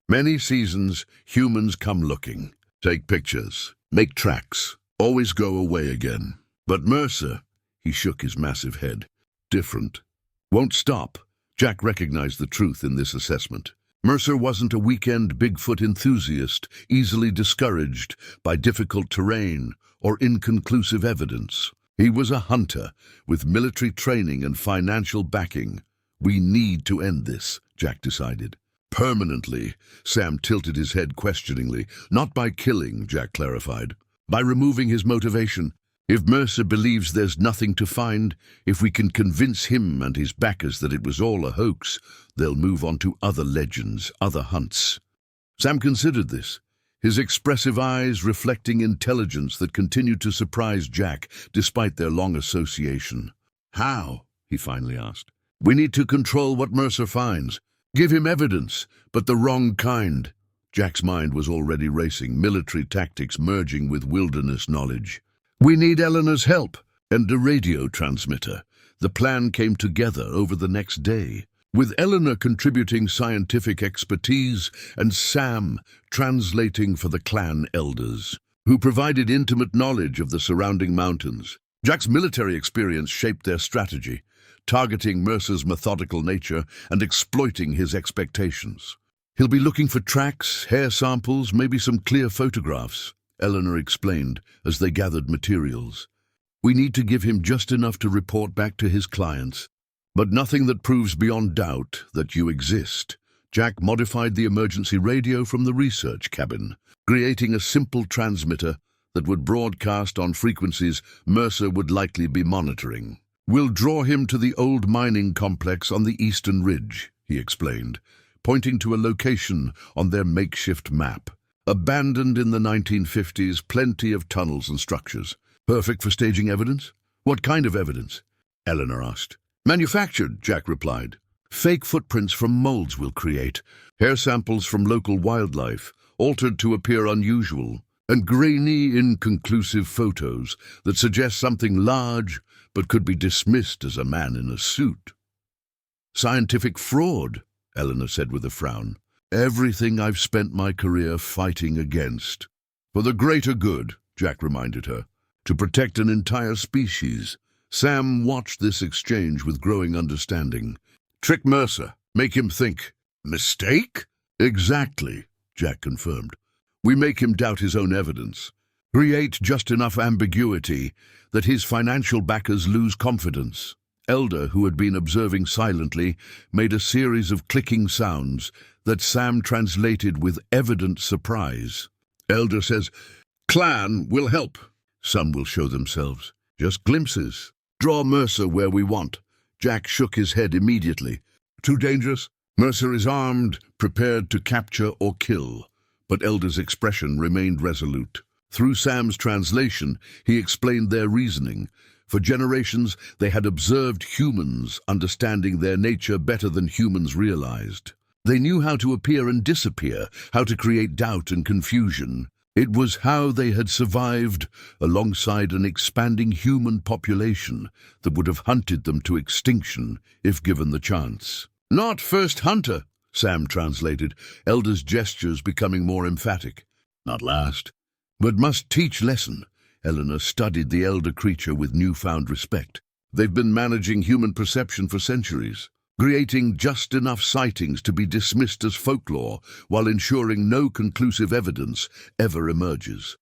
many seasons humans come looking, take pictures, make tracks, always go away again. But Mercer," he shook his massive head, "different. Won't stop." Jack recognized the truth in this assessment. Mercer wasn't a weekend Bigfoot enthusiast, easily discouraged by difficult terrain or inconclusive evidence. He was a hunter with military training and financial backing. "We need to end this," Jack decided. "Permanently," Sam tilted his head questioningly. "Not by killing," Jack clarified. "By removing his motivation. If Mercer believes there's nothing to find, if we can convince him and his backers that it was all a hoax, they'll move on to other legends, other hunts." Sam considered this, his expressive eyes reflecting intelligence that continued to surprise Jack despite their long association. "How?" he finally asked. "We need to control what Mercer finds. Give him evidence, but the wrong kind." Jack's mind was already racing, military tactics merging with wilderness knowledge. "We need Eleanor's help and a radio transmitter." The plan came together over the next day, with Eleanor contributing scientific expertise and Sam translating for the clan elders, who provided intimate knowledge of the surrounding mountains. Jack's military experience shaped their strategy, targeting Mercer's methodical nature and exploiting his expectations. "He'll be looking for tracks, hair samples, maybe some clear photographs," Eleanor explained as they gathered materials. "We need to give him just enough to report back to his clients, but nothing that proves beyond doubt that you exist." Jack modified the emergency radio from the research cabin, creating a simple transmitter that would broadcast on frequencies Mercer would likely be monitoring. "We'll draw him to the old mining complex on the eastern ridge," he explained, pointing to a location on their makeshift map. "Abandoned in the 1950s, plenty of tunnels and structures. Perfect for staging evidence?" "What kind of evidence?" Eleanor asked. "Manufactured," Jack replied. "Fake footprints from molds we'll create, hair samples from local wildlife, altered to appear unusual, and grainy, inconclusive photos that suggest something large but could be dismissed as a man in a suit." "Scientific fraud," Eleanor said with a frown. "Everything I've spent my career fighting against." "For the greater good," Jack reminded her. "To protect an entire species." Sam watched this exchange with growing understanding. "Trick Mercer. Make him think." "Mistake?" "Exactly," Jack confirmed. "We make him doubt his own evidence. Create just enough ambiguity that his financial backers lose confidence." Elder, who had been observing silently, made a series of clicking sounds that Sam translated with evident surprise. "Elder says, clan will help. Some will show themselves. Just glimpses. Draw Mercer where we want." Jack shook his head immediately. "Too dangerous? Mercer is armed, prepared to capture or kill." But Elder's expression remained resolute. Through Sam's translation, he explained their reasoning. For generations, they had observed humans, understanding their nature better than humans realized. They knew how to appear and disappear, how to create doubt and confusion. It was how they had survived alongside an expanding human population that would have hunted them to extinction if given the chance. "Not first hunter," Sam translated, Elder's gestures becoming more emphatic. Not last, but must teach lesson. Eleanor studied the elder creature with newfound respect. They've been managing human perception for centuries, creating just enough sightings to be dismissed as folklore while ensuring no conclusive evidence ever emerges.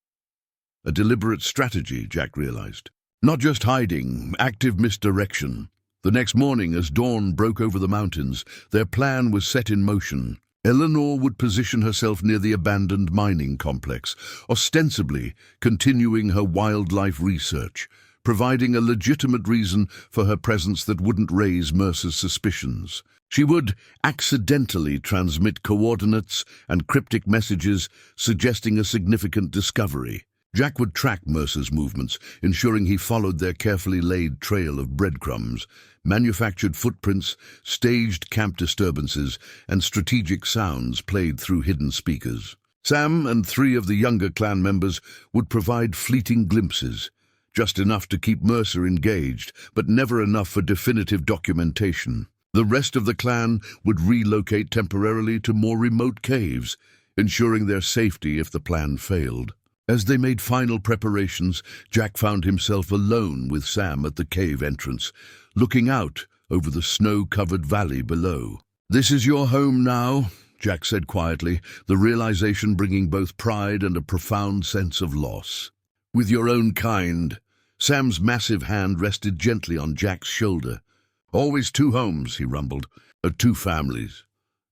A deliberate strategy, Jack realized. Not just hiding, active misdirection. The next morning, as dawn broke over the mountains, their plan was set in motion. Eleanor would position herself near the abandoned mining complex, ostensibly continuing her wildlife research, providing a legitimate reason for her presence that wouldn't raise Mercer's suspicions. She would accidentally transmit coordinates and cryptic messages suggesting a significant discovery. Jack would track Mercer's movements, ensuring he followed their carefully laid trail of breadcrumbs, manufactured footprints, staged camp disturbances, and strategic sounds played through hidden speakers. Sam and 3 of the younger clan members would provide fleeting glimpses, just enough to keep Mercer engaged, but never enough for definitive documentation. The rest of the clan would relocate temporarily to more remote caves, ensuring their safety if the plan failed. As they made final preparations, Jack found himself alone with Sam at the cave entrance, looking out over the snow-covered valley below. "This is your home now," Jack said quietly, the realization bringing both pride and a profound sense of loss. "With your own kind." Sam's massive hand rested gently on Jack's shoulder. "Always 2 homes," he rumbled. "2 families."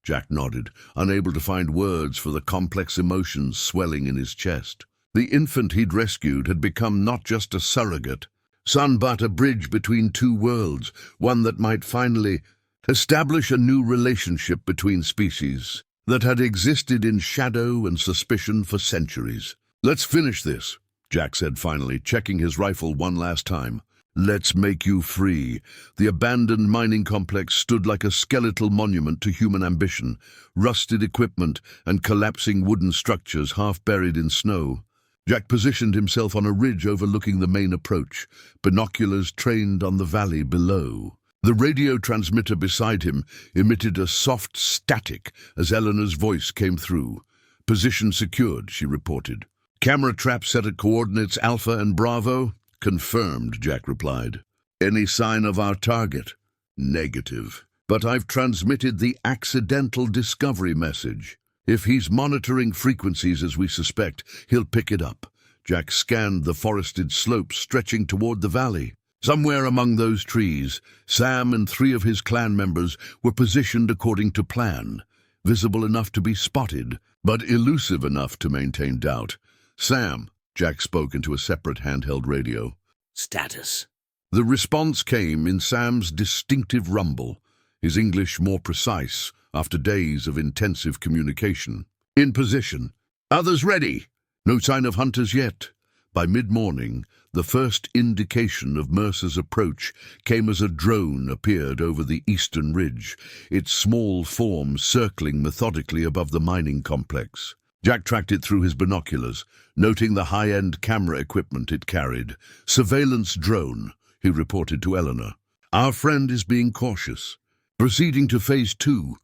Jack nodded, unable to find words for the complex emotions swelling in his chest. The infant he'd rescued had become not just a surrogate, son, but a bridge between 2 worlds, one that might finally establish a new relationship between species that had existed in shadow and suspicion for centuries. "Let's finish this," Jack said finally, checking his rifle one last time. "Let's make you free." The abandoned mining complex stood like a skeletal monument to human ambition, rusted equipment and collapsing wooden structures half buried in snow. Jack positioned himself on a ridge overlooking the main approach, binoculars trained on the valley below. The radio transmitter beside him emitted a soft static as Eleanor's voice came through. "Position secured," she reported. "Camera trap set at coordinates Alpha and Bravo?" "Confirmed," Jack replied. "Any sign of our target?" "Negative. But I've transmitted the accidental discovery message. If he's monitoring frequencies as we suspect, he'll pick it up." Jack scanned the forested slopes stretching toward the valley. Somewhere among those trees, Sam and 3 of his clan members were positioned according to plan, visible enough to be spotted, but elusive enough to maintain doubt. "Sam," Jack spoke into a separate handheld radio. "Status." The response came in Sam's distinctive rumble, his English more precise after days of intensive communication. "In position. Others ready." No sign of hunters yet. By mid-morning, the first indication of Mercer's approach came as a drone appeared over the eastern ridge, its small form circling methodically above the mining complex. Jack tracked it through his binoculars, noting the high-end camera equipment it carried. "Surveillance drone," he reported to Eleanor. "Our friend is being cautious." Proceeding to Phase 2,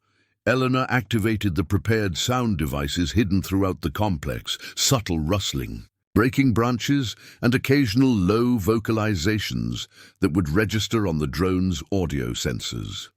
Eleanor activated the prepared sound devices hidden throughout the complex, subtle rustling, breaking branches, and occasional low vocalizations that would register on the drone's audio sensors.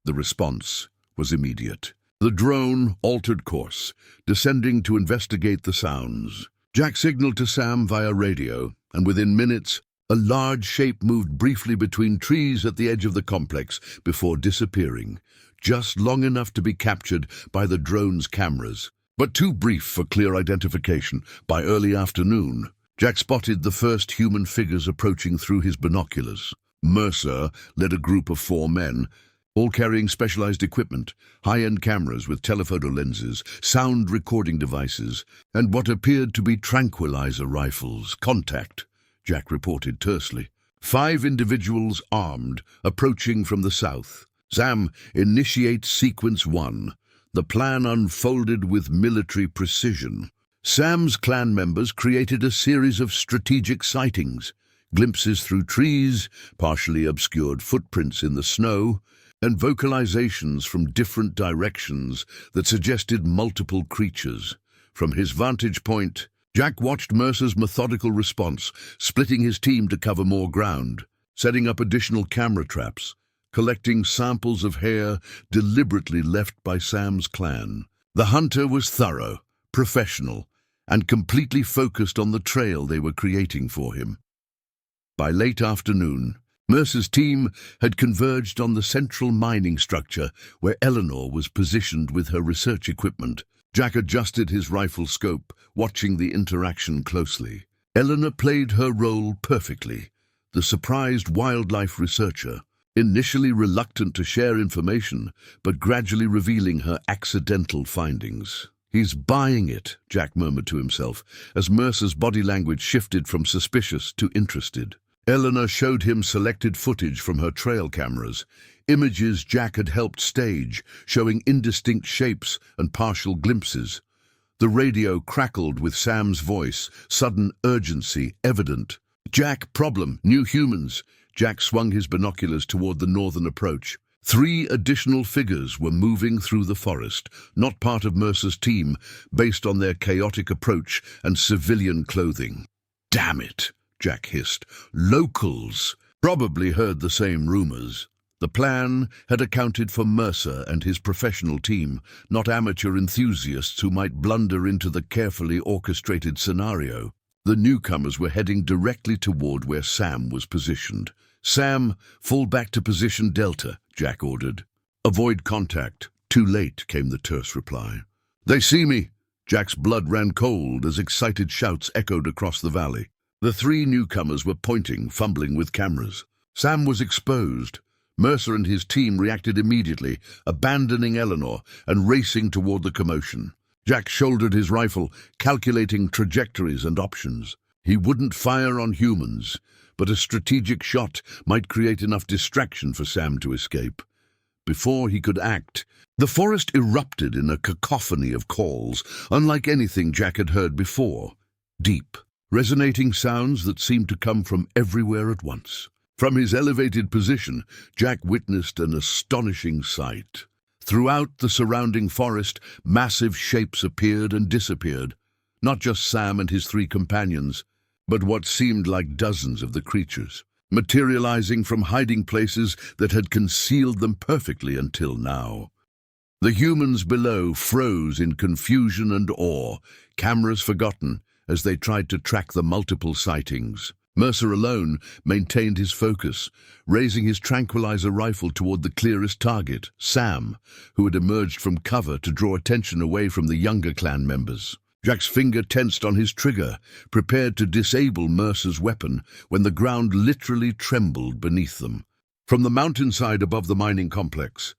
The response was immediate. The drone altered course, descending to investigate the sounds. Jack signaled to Sam via radio, and within minutes, a large shape moved briefly between trees at the edge of the complex before disappearing, just long enough to be captured by the drone's cameras, but too brief for clear identification. By early afternoon, Jack spotted the first human figures approaching through his binoculars. Mercer led a group of 4 men, all carrying specialized equipment, high-end cameras with telephoto lenses, sound recording devices, and what appeared to be tranquilizer rifles. "Contact," Jack reported tersely. 5 individuals armed, approaching from the south. "Sam, initiate Sequence 1. The plan unfolded with military precision. Sam's clan members created a series of strategic sightings, glimpses through trees, partially obscured footprints in the snow, and vocalizations from different directions that suggested multiple creatures. From his vantage point, Jack watched Mercer's methodical response, splitting his team to cover more ground, setting up additional camera traps, collecting samples of hair deliberately left by Sam's clan. The hunter was thorough, professional, and completely focused on the trail they were creating for him. By late afternoon, Mercer's team had converged on the central mining structure where Eleanor was positioned with her research equipment. Jack adjusted his rifle scope, watching the interaction closely. Eleanor played her role perfectly, the surprised wildlife researcher, initially reluctant to share information, but gradually revealing her accidental findings. "He's buying it," Jack murmured to himself, as Mercer's body language shifted from suspicious to interested. Eleanor showed him selected footage from her trail cameras, images Jack had helped stage, showing indistinct shapes and partial glimpses. The radio crackled with Sam's voice, sudden urgency evident. "Jack, problem, new humans." Jack swung his binoculars toward the northern approach. 3 additional figures were moving through the forest, not part of Mercer's team, based on their chaotic approach and civilian clothing. "Damn it," Jack hissed. "Locals." Probably heard the same rumors. The plan had accounted for Mercer and his professional team, not amateur enthusiasts who might blunder into the carefully orchestrated scenario. The newcomers were heading directly toward where Sam was positioned. "Sam, fall back to position Delta," Jack ordered. "Avoid contact." "Too late," came the terse reply. "They see me!" Jack's blood ran cold as excited shouts echoed across the valley. The 3 newcomers were pointing, fumbling with cameras. Sam was exposed. Mercer and his team reacted immediately, abandoning Eleanor and racing toward the commotion. Jack shouldered his rifle, calculating trajectories and options. He wouldn't fire on humans, but a strategic shot might create enough distraction for Sam to escape. Before he could act, the forest erupted in a cacophony of calls, unlike anything Jack had heard before. Deep, resonating sounds that seemed to come from everywhere at once. From his elevated position, Jack witnessed an astonishing sight. Throughout the surrounding forest, massive shapes appeared and disappeared. Not just Sam and his 3 companions, but what seemed like dozens of the creatures, materializing from hiding places that had concealed them perfectly until now. The humans below froze in confusion and awe, cameras forgotten as they tried to track the multiple sightings. Mercer alone maintained his focus, raising his tranquilizer rifle toward the clearest target, Sam, who had emerged from cover to draw attention away from the younger clan members. Jack's finger tensed on his trigger, prepared to disable Mercer's weapon when the ground literally trembled beneath them. From the mountainside above the mining complex,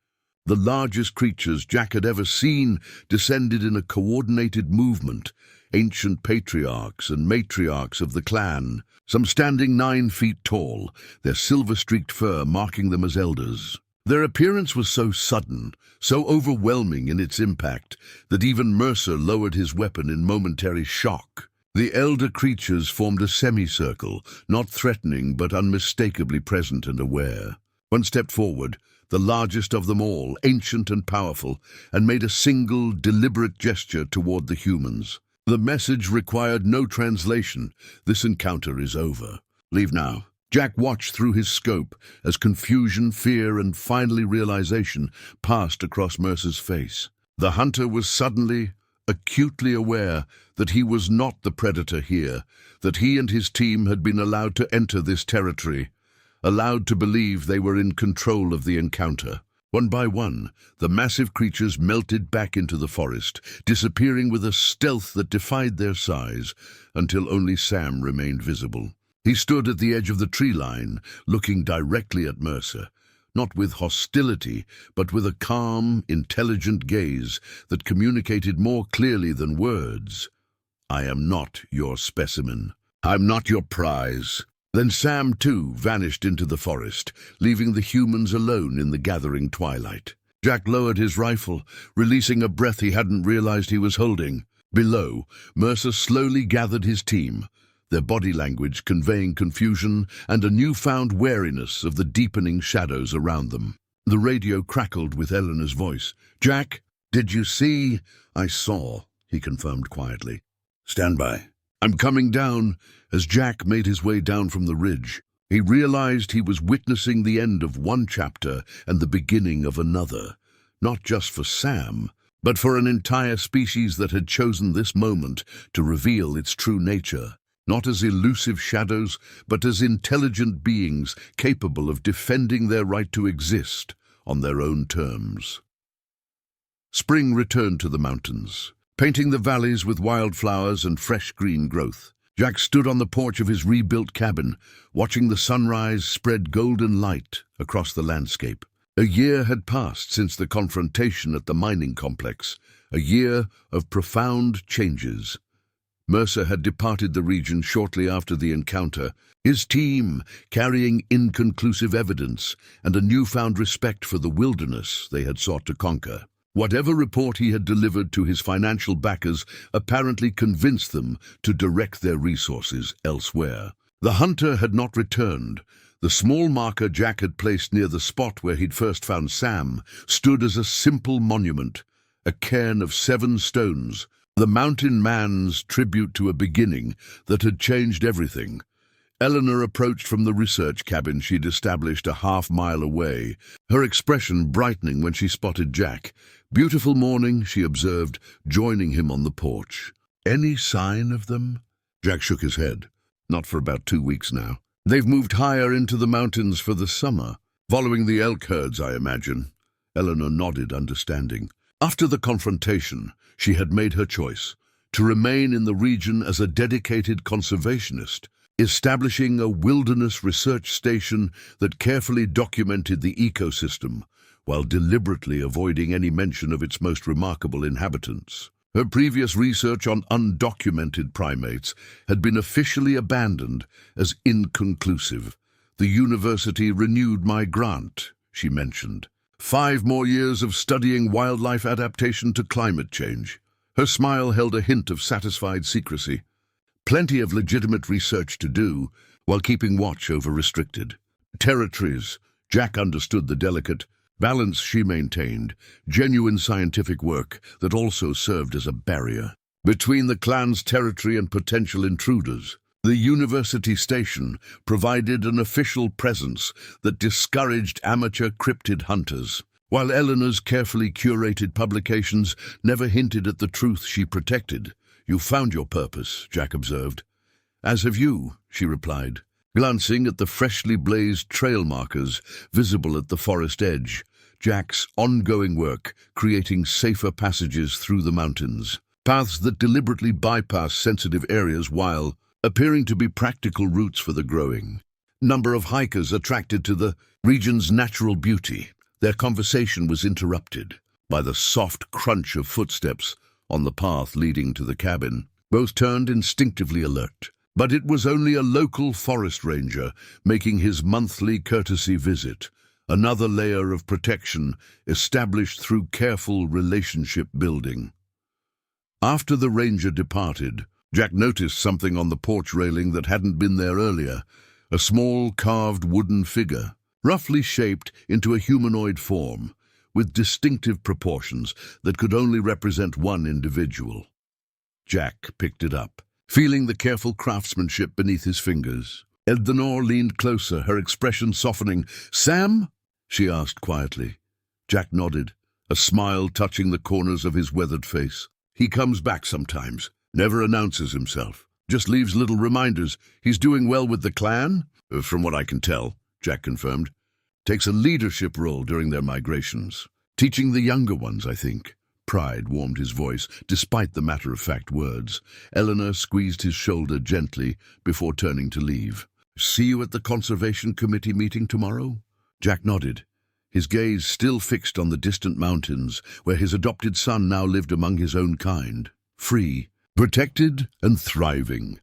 the largest creatures Jack had ever seen descended in a coordinated movement, ancient patriarchs and matriarchs of the clan, some standing 9 feet tall, their silver-streaked fur marking them as elders. Their appearance was so sudden, so overwhelming in its impact, that even Mercer lowered his weapon in momentary shock. The elder creatures formed a semicircle, not threatening but unmistakably present and aware. One stepped forward, the largest of them all, ancient and powerful, and made a single, deliberate gesture toward the humans. The message required no translation. "This encounter is over. Leave now." Jack watched through his scope as confusion, fear, and finally realization passed across Mercer's face. The hunter was suddenly, acutely aware that he was not the predator here, that he and his team had been allowed to enter this territory, allowed to believe they were in control of the encounter. One by one, the massive creatures melted back into the forest, disappearing with a stealth that defied their size, until only Sam remained visible. He stood at the edge of the tree line, looking directly at Mercer, not with hostility, but with a calm, intelligent gaze that communicated more clearly than words. "I am not your specimen. I'm not your prize." Then Sam, too, vanished into the forest, leaving the humans alone in the gathering twilight. Jack lowered his rifle, releasing a breath he hadn't realized he was holding. Below, Mercer slowly gathered his team, their body language conveying confusion and a newfound wariness of the deepening shadows around them. The radio crackled with Eleanor's voice. "Jack, did you see?" "I saw," he confirmed quietly. "Stand by." "I'm coming down." As Jack made his way down from the ridge, he realized he was witnessing the end of one chapter and the beginning of another, not just for Sam, but for an entire species that had chosen this moment to reveal its true nature, not as elusive shadows, but as intelligent beings capable of defending their right to exist on their own terms. Spring returned to the mountains, painting the valleys with wildflowers and fresh green growth. Jack stood on the porch of his rebuilt cabin, watching the sunrise spread golden light across the landscape. A year had passed since the confrontation at the mining complex, a year of profound changes. Mercer had departed the region shortly after the encounter, his team carrying inconclusive evidence and a newfound respect for the wilderness they had sought to conquer. Whatever report he had delivered to his financial backers apparently convinced them to direct their resources elsewhere. The hunter had not returned. The small marker Jack had placed near the spot where he'd first found Sam stood as a simple monument, a cairn of 7 stones, the mountain man's tribute to a beginning that had changed everything. Eleanor approached from the research cabin she'd established a half-mile away, her expression brightening when she spotted Jack. "Beautiful morning," she observed, joining him on the porch. "Any sign of them?" Jack shook his head. "Not for about 2 weeks now. They've moved higher into the mountains for the summer, following the elk herds, I imagine." Eleanor nodded, understanding. After the confrontation, she had made her choice, to remain in the region as a dedicated conservationist, establishing a wilderness research station that carefully documented the ecosystem, while deliberately avoiding any mention of its most remarkable inhabitants. Her previous research on undocumented primates had been officially abandoned as inconclusive. "The university renewed my grant," she mentioned. 5 more years of studying wildlife adaptation to climate change." Her smile held a hint of satisfied secrecy. Plenty of legitimate research to do, while keeping watch over restricted territories. Jack understood the delicate balance she maintained, genuine scientific work that also served as a barrier between the clan's territory and potential intruders. The university station provided an official presence that discouraged amateur cryptid hunters, while Eleanor's carefully curated publications never hinted at the truth she protected. "You found your purpose," Jack observed. "As have you," she replied, glancing at the freshly blazed trail markers visible at the forest edge. Jack's ongoing work creating safer passages through the mountains, paths that deliberately bypass sensitive areas while appearing to be practical routes for the growing number of hikers attracted to the region's natural beauty. Their conversation was interrupted by the soft crunch of footsteps on the path leading to the cabin. Both turned instinctively alert, but it was only a local forest ranger making his monthly courtesy visit, another layer of protection established through careful relationship building. After the ranger departed, Jack noticed something on the porch railing that hadn't been there earlier, a small carved wooden figure, roughly shaped into a humanoid form, with distinctive proportions that could only represent one individual. Jack picked it up, feeling the careful craftsmanship beneath his fingers. Eleanor leaned closer, her expression softening. "Sam?" she asked quietly. Jack nodded, a smile touching the corners of his weathered face. "He comes back sometimes, never announces himself, just leaves little reminders. He's doing well with the clan?" "From what I can tell," Jack confirmed. "Takes a leadership role during their migrations. Teaching the younger ones, I think." Pride warmed his voice, despite the matter-of-fact words. Eleanor squeezed his shoulder gently before turning to leave. "See you at the Conservation Committee meeting tomorrow?" Jack nodded, his gaze still fixed on the distant mountains where his adopted son now lived among his own kind, free, protected and thriving.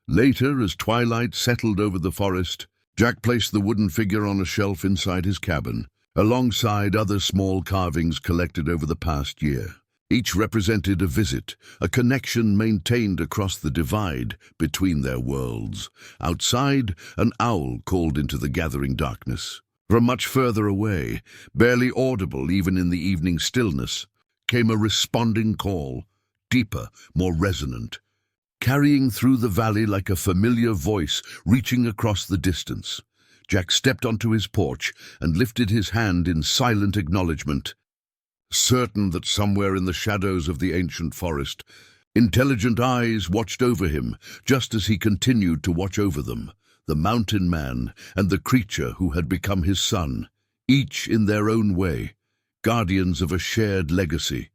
Later, as twilight settled over the forest, Jack placed the wooden figure on a shelf inside his cabin, alongside other small carvings collected over the past year. Each represented a visit, a connection maintained across the divide between their worlds. Outside, an owl called into the gathering darkness. From much further away, barely audible even in the evening stillness, came a responding call, deeper, more resonant, carrying through the valley like a familiar voice reaching across the distance. Jack stepped onto his porch and lifted his hand in silent acknowledgement, certain that somewhere in the shadows of the ancient forest, intelligent eyes watched over him, just as he continued to watch over them, the mountain man and the creature who had become his son, each in their own way, guardians of a shared legacy.